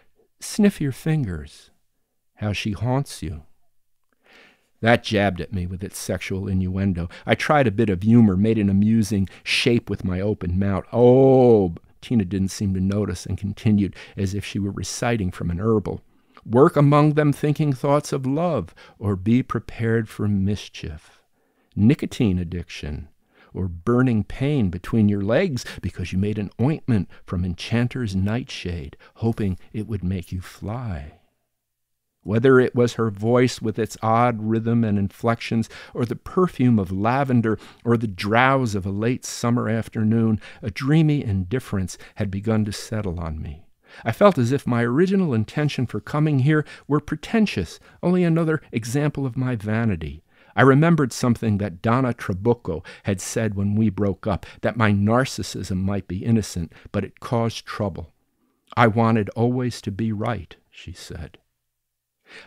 sniff your fingers. How she haunts you. That jabbed at me with its sexual innuendo. I tried a bit of humor, made an amusing shape with my open mouth. Oh, Tina didn't seem to notice and continued as if she were reciting from an herbal. Work among them thinking thoughts of love, or be prepared for mischief. Nicotine addiction, or burning pain between your legs because you made an ointment from enchanter's nightshade, hoping it would make you fly. Whether it was her voice with its odd rhythm and inflections, or the perfume of lavender, or the drowse of a late summer afternoon, a dreamy indifference had begun to settle on me. I felt as if my original intention for coming here were pretentious, only another example of my vanity. I remembered something that Donna Trabucco had said when we broke up, that my narcissism might be innocent, but it caused trouble. I wanted always to be right, she said.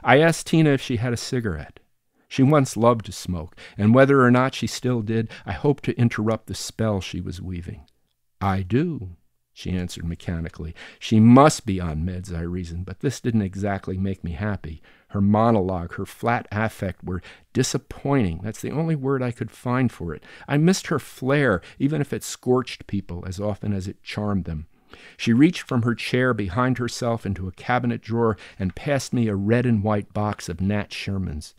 I asked Tina if she had a cigarette. She once loved to smoke, and whether or not she still did, I hoped to interrupt the spell she was weaving. I do. she answered mechanically. She must be on meds, I reasoned, but this didn't exactly make me happy. Her monologue, her flat affect were disappointing. That's the only word I could find for it. I missed her flair, even if it scorched people as often as it charmed them. She reached from her chair behind herself into a cabinet drawer and passed me a red and white box of Nat Shermans.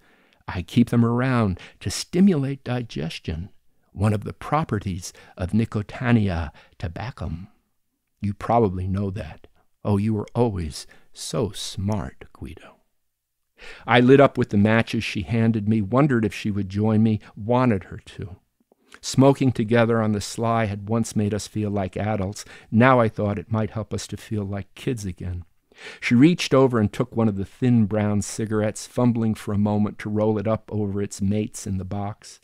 I keep them around to stimulate digestion, one of the properties of Nicotiana tabacum. You probably know that. Oh, you were always so smart, Guido. I lit up with the matches she handed me, wondered if she would join me, wanted her to. Smoking together on the sly had once made us feel like adults. Now I thought it might help us to feel like kids again. She reached over and took one of the thin brown cigarettes, fumbling for a moment to roll it up over its mates in the box.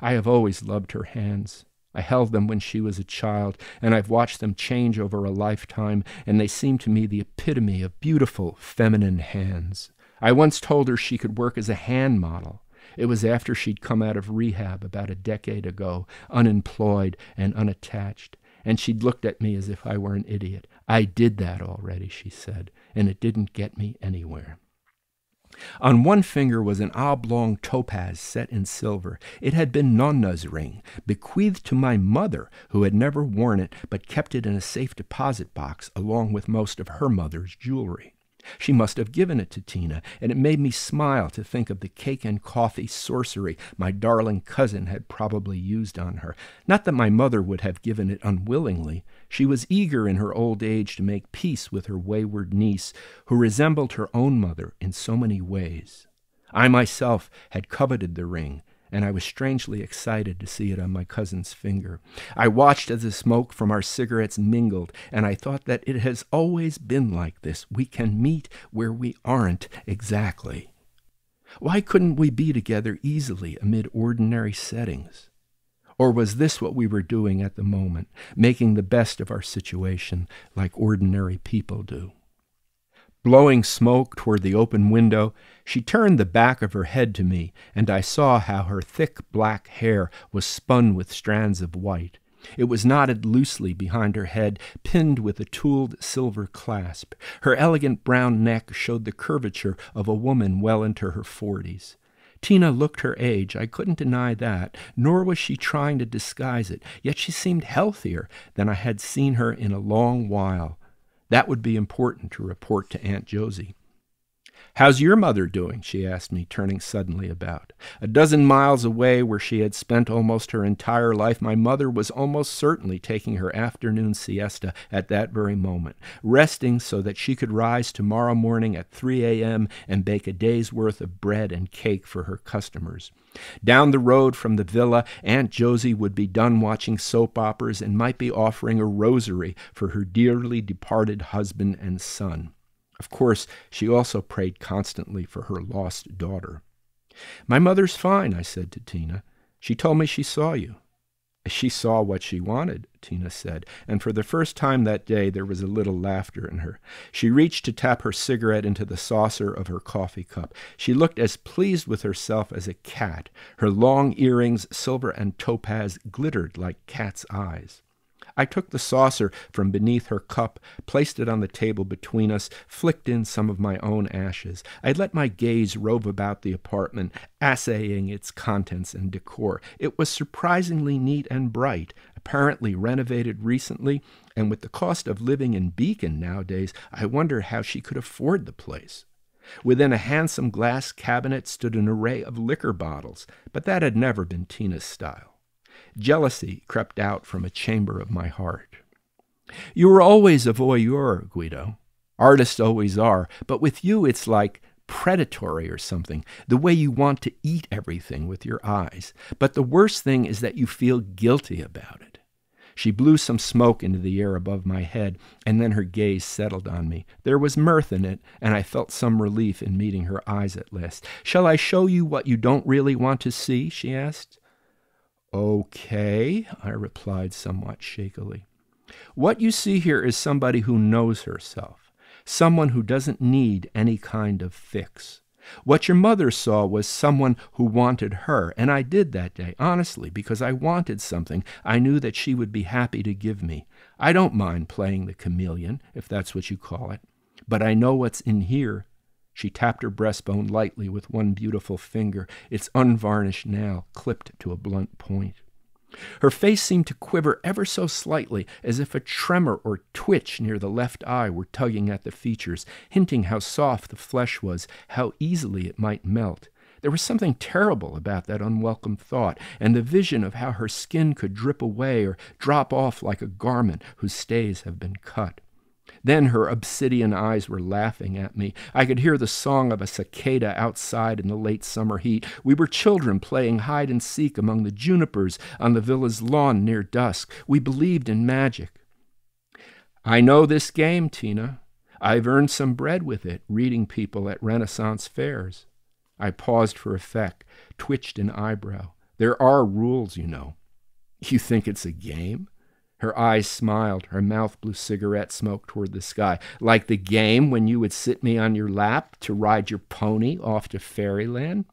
I have always loved her hands. I held them when she was a child, and I've watched them change over a lifetime, and they seem to me the epitome of beautiful, feminine hands. I once told her she could work as a hand model. It was after she'd come out of rehab about a decade ago, unemployed and unattached, and she'd looked at me as if I were an idiot. I did that already, she said, and it didn't get me anywhere. On one finger was an oblong topaz set in silver. It had been Nonna's ring, bequeathed to my mother, who had never worn it but kept it in a safe deposit box along with most of her mother's jewelry. She must have given it to Tina, and it made me smile to think of the cake and coffee sorcery my darling cousin had probably used on her. Not that my mother would have given it unwillingly. She was eager in her old age to make peace with her wayward niece, who resembled her own mother in so many ways. I myself had coveted the ring, and I was strangely excited to see it on my cousin's finger. I watched as the smoke from our cigarettes mingled, and I thought that it has always been like this. We can meet where we aren't exactly. Why couldn't we be together easily amid ordinary settings? Or was this what we were doing at the moment, making the best of our situation like ordinary people do? Blowing smoke toward the open window, she turned the back of her head to me, and I saw how her thick black hair was spun with strands of white. It was knotted loosely behind her head, pinned with a tooled silver clasp. Her elegant brown neck showed the curvature of a woman well into her 40s. Tina looked her age, I couldn't deny that, nor was she trying to disguise it, yet she seemed healthier than I had seen her in a long while. That would be important to report to Aunt Josie. "How's your mother doing?" she asked me, turning suddenly about. A dozen miles away, where she had spent almost her entire life, my mother was almost certainly taking her afternoon siesta at that very moment, resting so that she could rise tomorrow morning at 3 a.m. and bake a day's worth of bread and cake for her customers. Down the road from the villa, Aunt Josie would be done watching soap operas and might be offering a rosary for her dearly departed husband and son. Of course, she also prayed constantly for her lost daughter. "My mother's fine," I said to Tina. "She told me she saw you." "She saw what she wanted," Tina said, and for the first time that day there was a little laughter in her. She reached to tap her cigarette into the saucer of her coffee cup. She looked as pleased with herself as a cat. Her long earrings, silver and topaz, glittered like cat's eyes. I took the saucer from beneath her cup, placed it on the table between us, flicked in some of my own ashes. I let my gaze rove about the apartment, assaying its contents and decor. It was surprisingly neat and bright, apparently renovated recently, and with the cost of living in Beacon nowadays, I wondered how she could afford the place. Within a handsome glass cabinet stood an array of liquor bottles, but that had never been Tina's style. Jealousy crept out from a chamber of my heart. "You were always a voyeur, Guido. Artists always are, but with you it's like predatory or something, the way you want to eat everything with your eyes. But the worst thing is that you feel guilty about it." She blew some smoke into the air above my head, and then her gaze settled on me. There was mirth in it, and I felt some relief in meeting her eyes at last. "Shall I show you what you don't really want to see?" she asked. "Okay," I replied somewhat shakily. "What you see here is somebody who knows herself, someone who doesn't need any kind of fix. What your mother saw was someone who wanted her, and I did that day, honestly, because I wanted something I knew that she would be happy to give me. I don't mind playing the chameleon, if that's what you call it. But I know what's in here." She tapped her breastbone lightly with one beautiful finger, its unvarnished nail clipped to a blunt point. Her face seemed to quiver ever so slightly, as if a tremor or twitch near the left eye were tugging at the features, hinting how soft the flesh was, how easily it might melt. There was something terrible about that unwelcome thought, and the vision of how her skin could drip away or drop off like a garment whose stays have been cut. Then her obsidian eyes were laughing at me. I could hear the song of a cicada outside in the late summer heat. We were children playing hide and seek among the junipers on the villa's lawn near dusk. We believed in magic. "I know this game, Tina. I've earned some bread with it, reading people at Renaissance fairs." I paused for effect, twitched an eyebrow. "There are rules, you know." "You think it's a game?" Her eyes smiled. Her mouth blew cigarette smoke toward the sky. "Like the game when you would sit me on your lap to ride your pony off to fairyland?"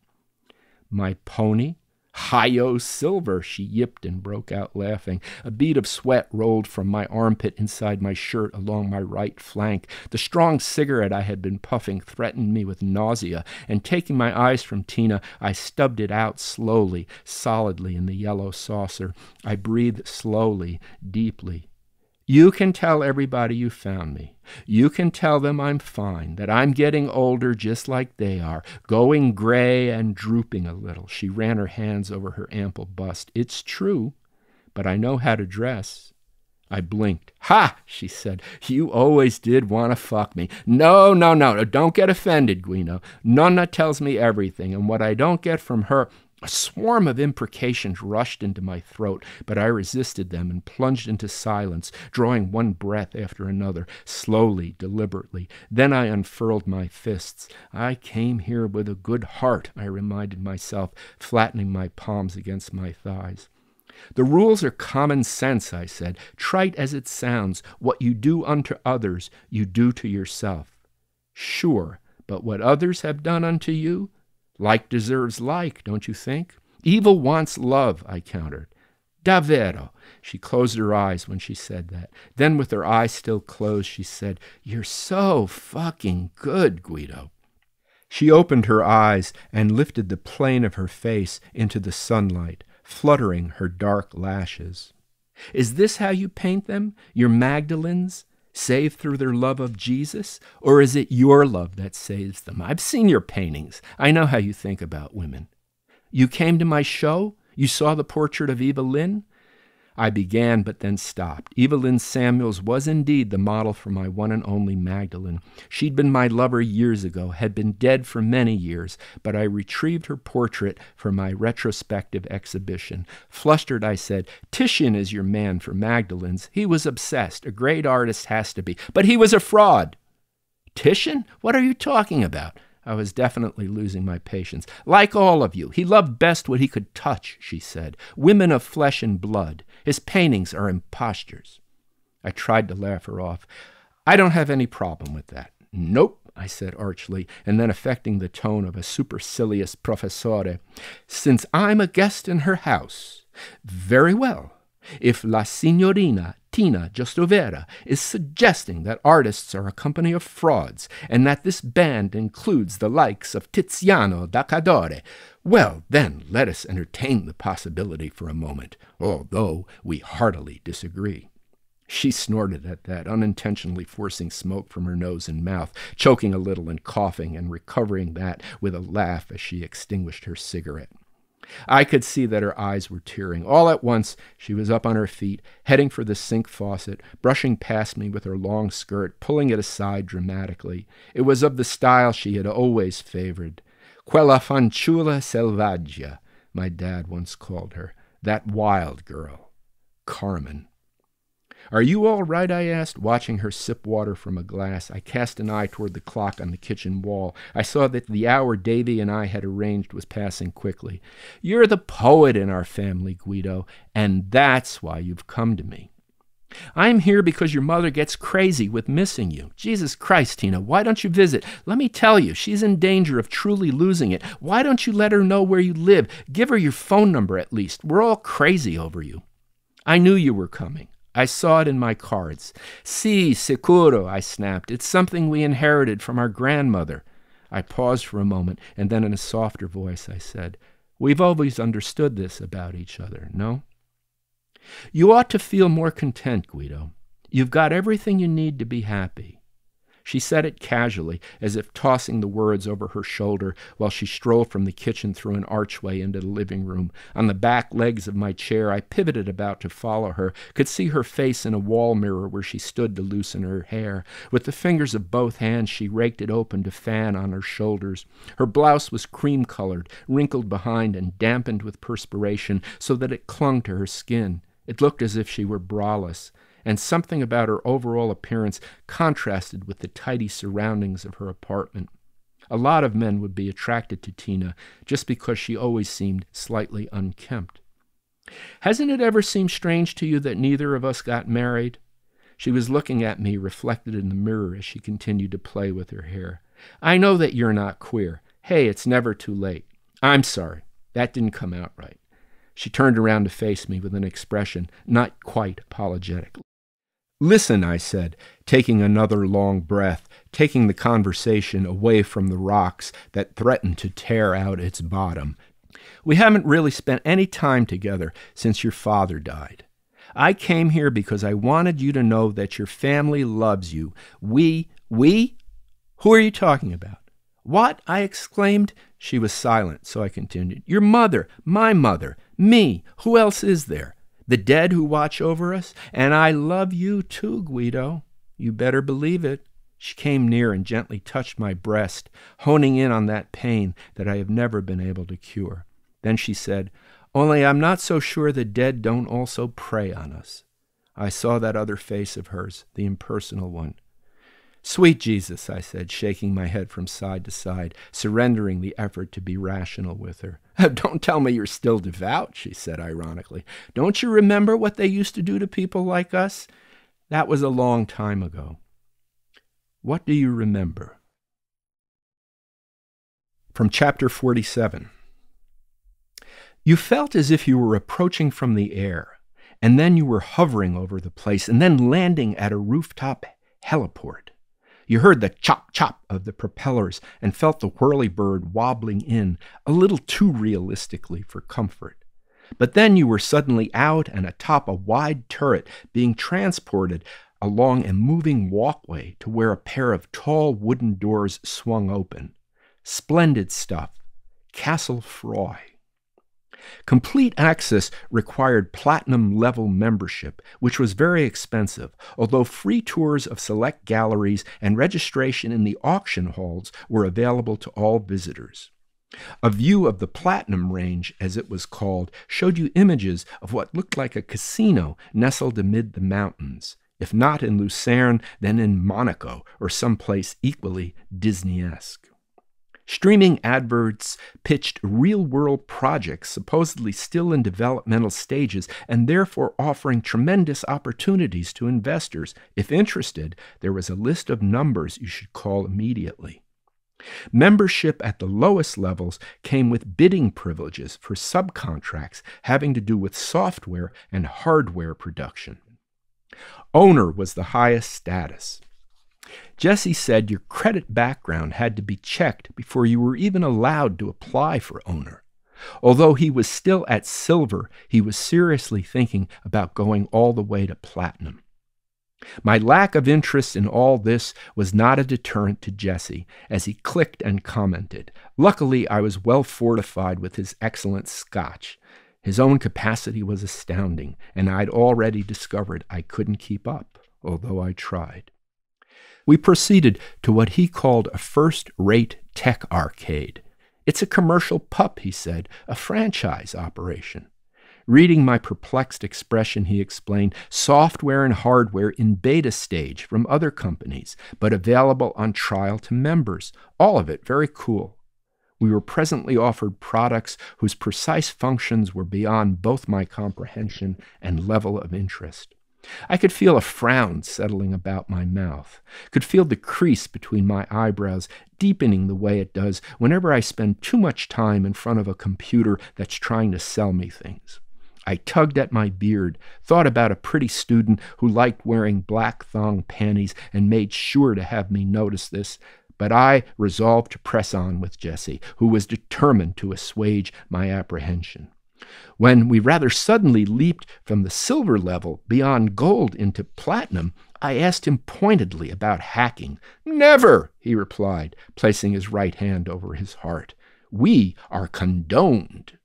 "My pony? Hi-yo Silver," she yipped and broke out laughing. A bead of sweat rolled from my armpit inside my shirt along my right flank. The strong cigarette I had been puffing threatened me with nausea, and taking my eyes from Tina, I stubbed it out slowly, solidly in the yellow saucer. I breathed slowly, deeply. "You can tell everybody you found me. You can tell them I'm fine, that I'm getting older just like they are, going gray and drooping a little." She ran her hands over her ample bust. "It's true, but I know how to dress." I blinked. "Ha!" she said. "You always did want to fuck me." No, don't get offended, Guido. Nonna tells me everything, and what I don't get from her... A swarm of imprecations rushed into my throat, but I resisted them and plunged into silence, drawing one breath after another, slowly, deliberately. Then I unfurled my fists. "I came here with a good heart," I reminded myself, flattening my palms against my thighs. "The rules are common sense," I said. "Trite as it sounds, what you do unto others, you do to yourself." "Sure, but what others have done unto you? Like deserves like, don't you think?" "Evil wants love," I countered. "Davvero." She closed her eyes when she said that. Then, with her eyes still closed, she said, "You're so fucking good, Guido." She opened her eyes and lifted the plane of her face into the sunlight, fluttering her dark lashes. "Is this how you paint them, your Magdalens? Saved through their love of Jesus? Or is it your love that saves them? I've seen your paintings. I know how you think about women." "You came to my show? You saw the portrait of Evelyn?" I began, but then stopped. Evelyn Samuels was indeed the model for my one and only Magdalene. She'd been my lover years ago, had been dead for many years, but I retrieved her portrait for my retrospective exhibition. Flustered, I said, "Titian is your man for Magdalenes. He was obsessed. A great artist has to be. But he was a fraud." "Titian? What are you talking about?" I was definitely losing my patience. "Like all of you, he loved best what he could touch," she said. "Women of flesh and blood. His paintings are impostures." I tried to laugh her off. "I don't have any problem with that." "Nope," I said archly, and then affecting the tone of a supercilious professore. "Since I'm a guest in her house, very well. If la signorina Tina Giostovera is suggesting that artists are a company of frauds, and that this band includes the likes of Tiziano da Cadore, well, then let us entertain the possibility for a moment, although we heartily disagree." She snorted at that, unintentionally forcing smoke from her nose and mouth, choking a little and coughing, and recovering that with a laugh as she extinguished her cigarette. I could see that her eyes were tearing. All at once, she was up on her feet, heading for the sink faucet, brushing past me with her long skirt, pulling it aside dramatically. It was of the style she had always favored. "Quella fanciulla selvaggia," my dad once called her. That wild girl. Carmen. "Are you all right?" I asked, watching her sip water from a glass. I cast an eye toward the clock on the kitchen wall. I saw that the hour Davy and I had arranged was passing quickly. "You're the poet in our family, Guido, and that's why you've come to me." "I'm here because your mother gets crazy with missing you." "Jesus Christ, Tina, why don't you visit? Let me tell you, she's in danger of truly losing it. Why don't you let her know where you live? Give her your phone number at least. We're all crazy over you." "I knew you were coming. I saw it in my cards. Si, sicuro, I snapped. It's something we inherited from our grandmother. I paused for a moment, and then in a softer voice I said, we've always understood this about each other, no? You ought to feel more content, Guido. You've got everything you need to be happy. She said it casually, as if tossing the words over her shoulder while she strolled from the kitchen through an archway into the living room. On the back legs of my chair, I pivoted about to follow her, could see her face in a wall mirror where she stood to loosen her hair. With the fingers of both hands, she raked it open to fan on her shoulders. Her blouse was cream-colored, wrinkled behind and dampened with perspiration so that it clung to her skin. It looked as if she were braless, and something about her overall appearance contrasted with the tidy surroundings of her apartment. A lot of men would be attracted to Tina just because she always seemed slightly unkempt. Hasn't it ever seemed strange to you that neither of us got married? She was looking at me, reflected in the mirror as she continued to play with her hair. I know that you're not queer. Hey, it's never too late. I'm sorry. That didn't come out right. She turned around to face me with an expression not quite apologetic. Listen, I said, taking another long breath, taking the conversation away from the rocks that threatened to tear out its bottom. We haven't really spent any time together since your father died. I came here because I wanted you to know that your family loves you. We? Who are you talking about? What? I exclaimed. She was silent, so I continued. Your mother, my mother, me. Who else is there? The dead who watch over us? And I love you too, Guido. You better believe it. She came near and gently touched my breast, honing in on that pain that I have never been able to cure. Then she said, only I'm not so sure the dead don't also prey on us. I saw that other face of hers, the impersonal one. Sweet Jesus, I said, shaking my head from side to side, surrendering the effort to be rational with her. Don't tell me you're still devout, she said ironically. Don't you remember what they used to do to people like us? That was a long time ago. What do you remember? From chapter 47. You felt as if you were approaching from the air, and then you were hovering over the place, and then landing at a rooftop heliport. You heard the chop-chop of the propellers and felt the whirlybird wobbling in, a little too realistically for comfort. But then you were suddenly out and atop a wide turret, being transported along a moving walkway to where a pair of tall wooden doors swung open. Splendid stuff. Castle Froy. Complete access required platinum-level membership, which was very expensive, although free tours of select galleries and registration in the auction halls were available to all visitors. A view of the Platinum Range, as it was called, showed you images of what looked like a casino nestled amid the mountains, if not in Lucerne, then in Monaco or someplace equally Disney-esque. Streaming adverts pitched real-world projects supposedly still in developmental stages and therefore offering tremendous opportunities to investors. If interested, there was a list of numbers you should call immediately. Membership at the lowest levels came with bidding privileges for subcontracts having to do with software and hardware production. Owner was the highest status. Jesse said your credit background had to be checked before you were even allowed to apply for owner. Although he was still at silver, he was seriously thinking about going all the way to platinum. My lack of interest in all this was not a deterrent to Jesse, as he clicked and commented. Luckily, I was well fortified with his excellent Scotch. His own capacity was astounding, and I'd already discovered I couldn't keep up, although I tried. We proceeded to what he called a first-rate tech arcade. It's a commercial pup, he said, a franchise operation. Reading my perplexed expression, he explained, software and hardware in beta stage from other companies, but available on trial to members. All of it very cool. We were presently offered products whose precise functions were beyond both my comprehension and level of interest. I could feel a frown settling about my mouth, could feel the crease between my eyebrows deepening the way it does whenever I spend too much time in front of a computer that's trying to sell me things. I tugged at my beard, thought about a pretty student who liked wearing black thong panties and made sure to have me notice this, but I resolved to press on with Jessie, who was determined to assuage my apprehension. When we rather suddenly leaped from the silver level beyond gold into platinum, I asked him pointedly about hacking. "Never," he replied, placing his right hand over his heart. "We are condoned."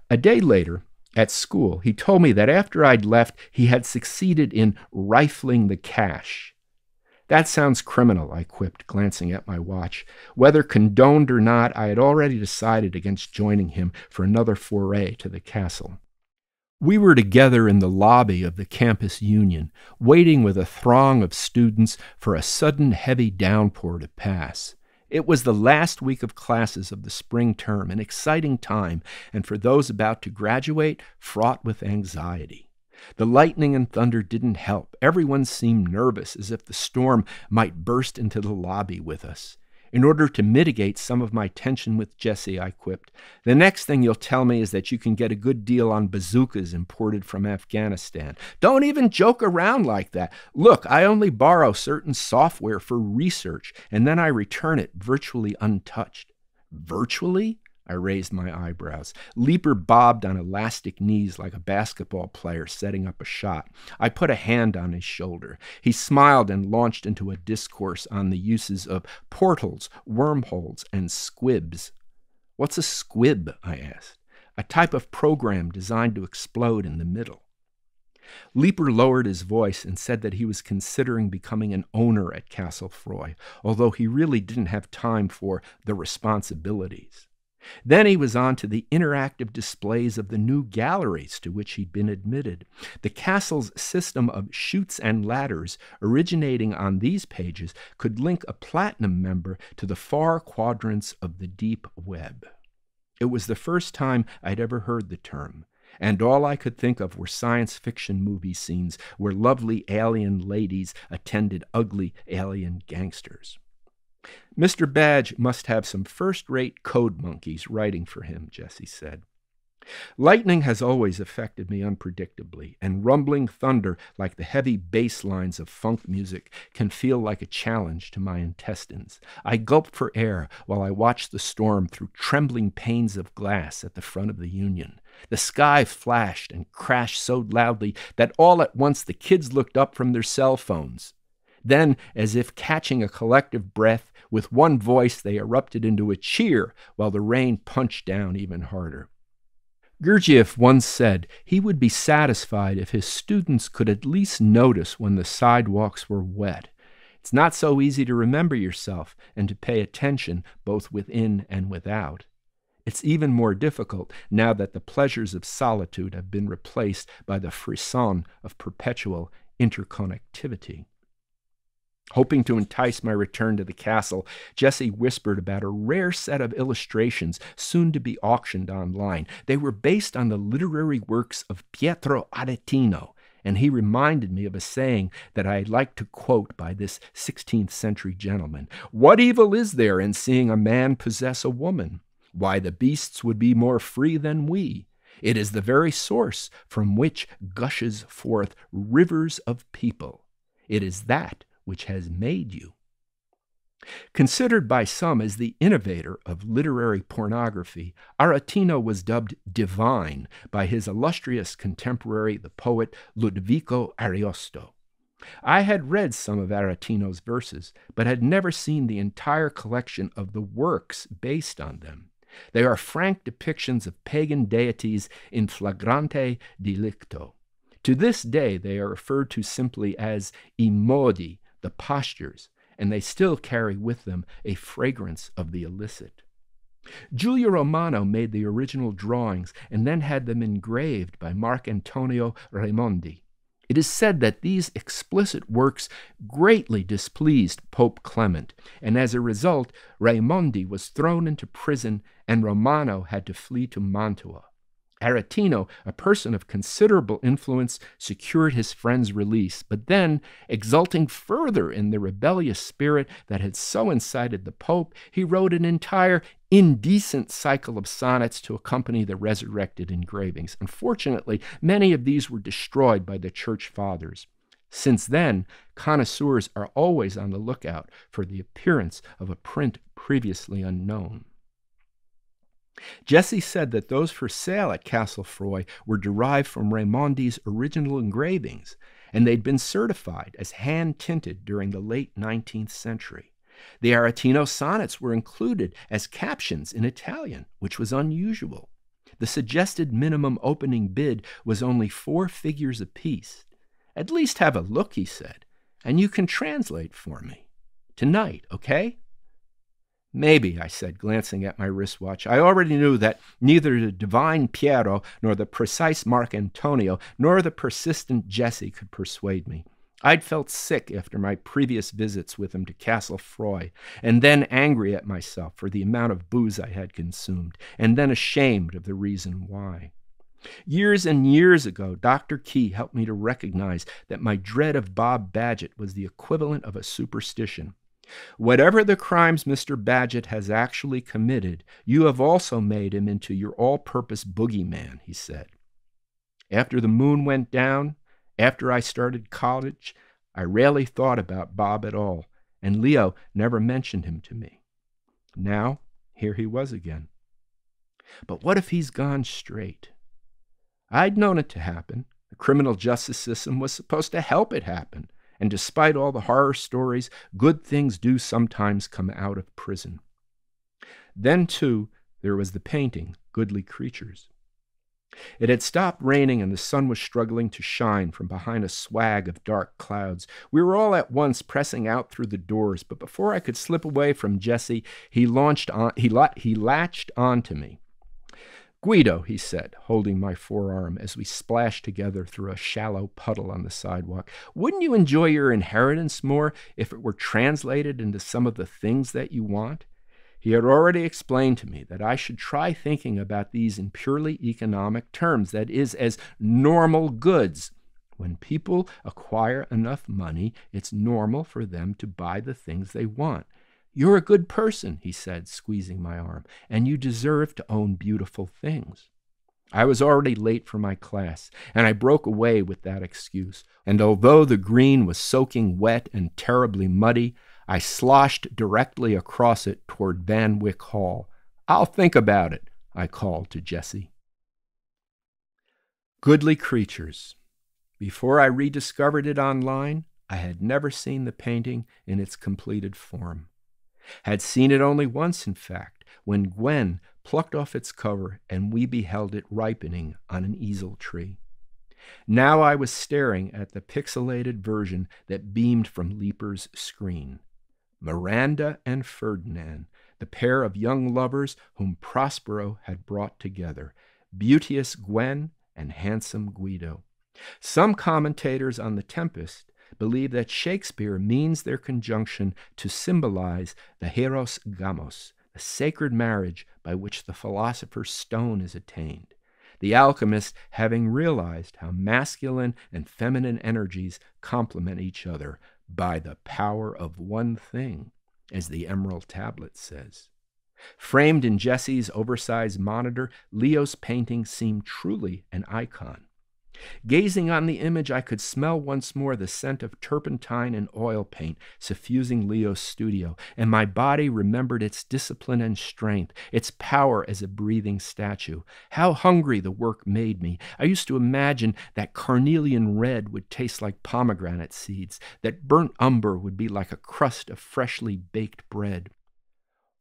A day later, at school, he told me that after I'd left, he had succeeded in rifling the cache. "That sounds criminal," I quipped, glancing at my watch. Whether condoned or not, I had already decided against joining him for another foray to the castle. We were together in the lobby of the campus union, waiting with a throng of students for a sudden heavy downpour to pass. It was the last week of classes of the spring term, an exciting time, and for those about to graduate, fraught with anxiety. The lightning and thunder didn't help. Everyone seemed nervous, as if the storm might burst into the lobby with us. In order to mitigate some of my tension with Jessie, I quipped, "The next thing you'll tell me is that you can get a good deal on bazookas imported from Afghanistan. Don't even joke around like that. Look, I only borrow certain software for research, and then I return it virtually untouched." "Virtually?" I raised my eyebrows. Leaper bobbed on elastic knees like a basketball player setting up a shot. I put a hand on his shoulder. He smiled and launched into a discourse on the uses of portals, wormholes, and squibs. "What's a squib?" I asked. "A type of program designed to explode in the middle." Leaper lowered his voice and said that he was considering becoming an owner at Castle Froy, although he really didn't have time for the responsibilities. Then he was on to the interactive displays of the new galleries to which he'd been admitted. The castle's system of chutes and ladders, originating on these pages, could link a platinum member to the far quadrants of the deep web. It was the first time I'd ever heard the term, and all I could think of were science fiction movie scenes where lovely alien ladies attended ugly alien gangsters. "Mr. Badge must have some first-rate code monkeys writing for him," Jessie said. Lightning has always affected me unpredictably, and rumbling thunder, like the heavy bass lines of funk music, can feel like a challenge to my intestines. I gulped for air while I watched the storm through trembling panes of glass at the front of the Union. The sky flashed and crashed so loudly that all at once the kids looked up from their cell phones. Then, as if catching a collective breath, with one voice they erupted into a cheer while the rain punched down even harder. Gurdjieff once said he would be satisfied if his students could at least notice when the sidewalks were wet. It's not so easy to remember yourself and to pay attention both within and without. It's even more difficult now that the pleasures of solitude have been replaced by the frisson of perpetual interconnectivity. Hoping to entice my return to the castle, Jessie whispered about a rare set of illustrations soon to be auctioned online. They were based on the literary works of Pietro Aretino, and he reminded me of a saying that I like to quote by this 16th century gentleman. "What evil is there in seeing a man possess a woman? Why, the beasts would be more free than we. It is the very source from which gushes forth rivers of people. It is that which has made you." Considered by some as the innovator of literary pornography, Aretino was dubbed divine by his illustrious contemporary, the poet Ludovico Ariosto. I had read some of Aretino's verses, but had never seen the entire collection of the works based on them. They are frank depictions of pagan deities in flagrante delicto. To this day, they are referred to simply as I modi, the postures, and they still carry with them a fragrance of the illicit. Giulio Romano made the original drawings and then had them engraved by Marcantonio Raimondi. It is said that these explicit works greatly displeased Pope Clement, and as a result, Raimondi was thrown into prison and Romano had to flee to Mantua. Aretino, a person of considerable influence, secured his friend's release, but then, exulting further in the rebellious spirit that had so incited the Pope, he wrote an entire indecent cycle of sonnets to accompany the resurrected engravings. Unfortunately, many of these were destroyed by the church fathers. Since then, connoisseurs are always on the lookout for the appearance of a print previously unknown. Jesse said that those for sale at Castlefroy were derived from Raimondi's original engravings, and they'd been certified as hand-tinted during the late 19th century. The Aretino sonnets were included as captions in Italian, which was unusual. The suggested minimum opening bid was only 4 figures apiece. At least have a look, he said, and you can translate for me. Tonight, okay? Maybe, I said, glancing at my wristwatch. I already knew that neither the divine Piero, nor the precise Marc Antonio, nor the persistent Jesse could persuade me. I'd felt sick after my previous visits with him to Castlefroy, and then angry at myself for the amount of booze I had consumed, and then ashamed of the reason why. Years and years ago, Dr. Key helped me to recognize that my dread of Bob Badgett was the equivalent of a superstition. Whatever the crimes Mr. Badgett has actually committed, you have also made him into your all-purpose boogeyman, he said. After the moon went down, after I started college, I rarely thought about Bob at all, and Leo never mentioned him to me. Now, here he was again. But what if he's gone straight? I'd known it to happen. The criminal justice system was supposed to help it happen. And despite all the horror stories, good things do sometimes come out of prison. Then, too, there was the painting, Goodly Creatures. It had stopped raining and the sun was struggling to shine from behind a swag of dark clouds. We were all at once pressing out through the doors, but before I could slip away from Jesse, he latched on to me. Guido, he said, holding my forearm as we splashed together through a shallow puddle on the sidewalk, wouldn't you enjoy your inheritance more if it were translated into some of the things that you want? He had already explained to me that I should try thinking about these in purely economic terms, that is, as normal goods. When people acquire enough money, it's normal for them to buy the things they want. You're a good person, he said, squeezing my arm, and you deserve to own beautiful things. I was already late for my class, and I broke away with that excuse. And although the green was soaking wet and terribly muddy, I sloshed directly across it toward Van Wyck Hall. I'll think about it, I called to Jesse. Goodly Creatures. Before I rediscovered it online, I had never seen the painting in its completed form. Had seen it only once, in fact, when Gwen plucked off its cover and we beheld it ripening on an easel tree. Now I was staring at the pixelated version that beamed from Leaper's screen. Miranda and Ferdinand, the pair of young lovers whom Prospero had brought together, beauteous Gwen and handsome Guido. Some commentators on The Tempest believe that Shakespeare means their conjunction to symbolize the hieros gamos, the sacred marriage by which the philosopher's stone is attained, the alchemist having realized how masculine and feminine energies complement each other by the power of one thing, as the Emerald Tablet says. Framed in Jesse's oversized monitor, Leo's painting seemed truly an icon. Gazing on the image, I could smell once more the scent of turpentine and oil paint suffusing Leo's studio, and my body remembered its discipline and strength, its power as a breathing statue. How hungry the work made me. I used to imagine that carnelian red would taste like pomegranate seeds, that burnt umber would be like a crust of freshly baked bread.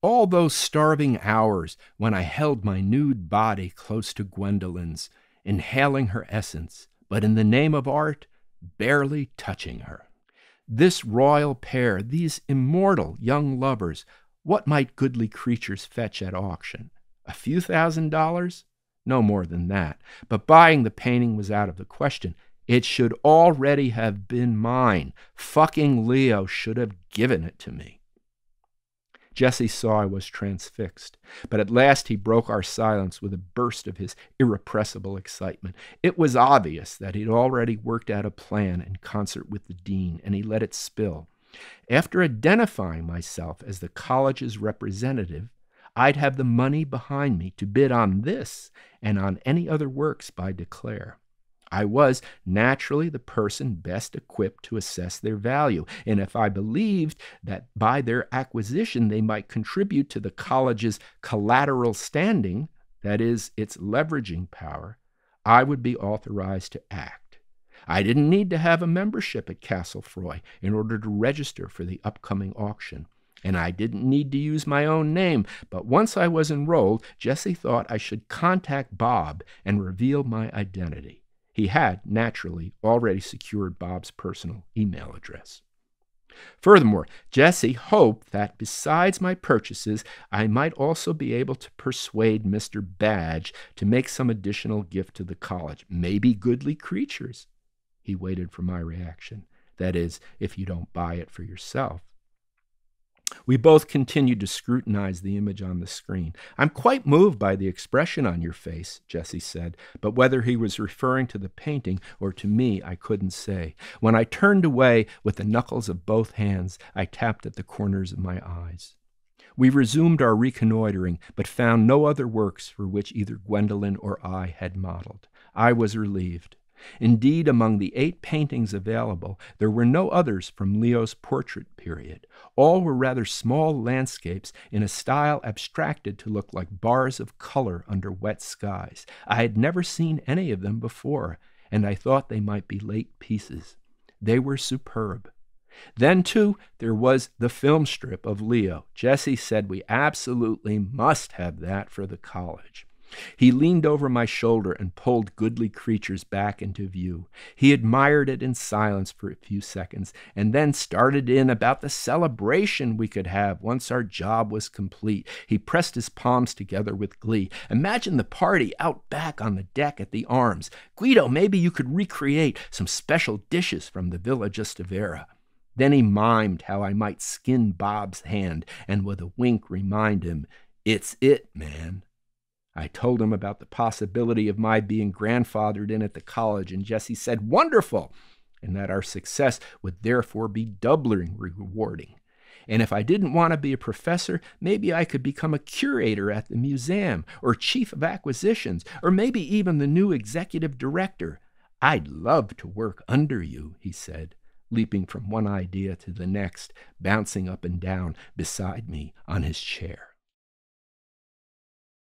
All those starving hours when I held my nude body close to Gwendolyn's, inhaling her essence, but in the name of art, barely touching her. This royal pair, these immortal young lovers, what might Goodly Creatures fetch at auction? A few $1,000s? No more than that. But buying the painting was out of the question. It should already have been mine. Fucking Leo should have given it to me. Jesse saw I was transfixed, but at last he broke our silence with a burst of his irrepressible excitement. It was obvious that he'd already worked out a plan in concert with the dean, and he let it spill. After identifying myself as the college's representative, I'd have the money behind me to bid on this and on any other works by declare. I was naturally the person best equipped to assess their value, and if I believed that by their acquisition they might contribute to the college's collateral standing, that is, its leveraging power, I would be authorized to act. I didn't need to have a membership at Castle Froy in order to register for the upcoming auction, and I didn't need to use my own name, but once I was enrolled, Jesse thought I should contact Bob and reveal my identity. He had, naturally, already secured Bob's personal email address. Furthermore, Jesse hoped that besides my purchases, I might also be able to persuade Mr. Badge to make some additional gift to the college, maybe goodly creatures. He waited for my reaction. That is, if you don't buy it for yourself. We both continued to scrutinize the image on the screen. I'm quite moved by the expression on your face, Jesse said, but whether he was referring to the painting or to me, I couldn't say. When I turned away with the knuckles of both hands, I tapped at the corners of my eyes. We resumed our reconnoitering, but found no other works for which either Gwendolen or I had modeled. I was relieved. Indeed, among the 8 paintings available, there were no others from Leo's portrait period. All were rather small landscapes in a style abstracted to look like bars of color under wet skies. I had never seen any of them before, and I thought they might be late pieces. They were superb. Then, too, there was the film strip of Leo. Jesse said we absolutely must have that for the college. He leaned over my shoulder and pulled goodly creatures back into view. He admired it in silence for a few seconds, and then started in about the celebration we could have once our job was complete. He pressed his palms together with glee. Imagine the party out back on the deck at the Arms. Guido, maybe you could recreate some special dishes from the Villa Giustavera. Then he mimed how I might skin Bob's hand and with a wink remind him, "It's it, man." I told him about the possibility of my being grandfathered in at the college, and Jesse said, "Wonderful," and that our success would therefore be doubly rewarding. And if I didn't want to be a professor, maybe I could become a curator at the museum, or chief of acquisitions, or maybe even the new executive director. "I'd love to work under you," he said, leaping from one idea to the next, bouncing up and down beside me on his chair.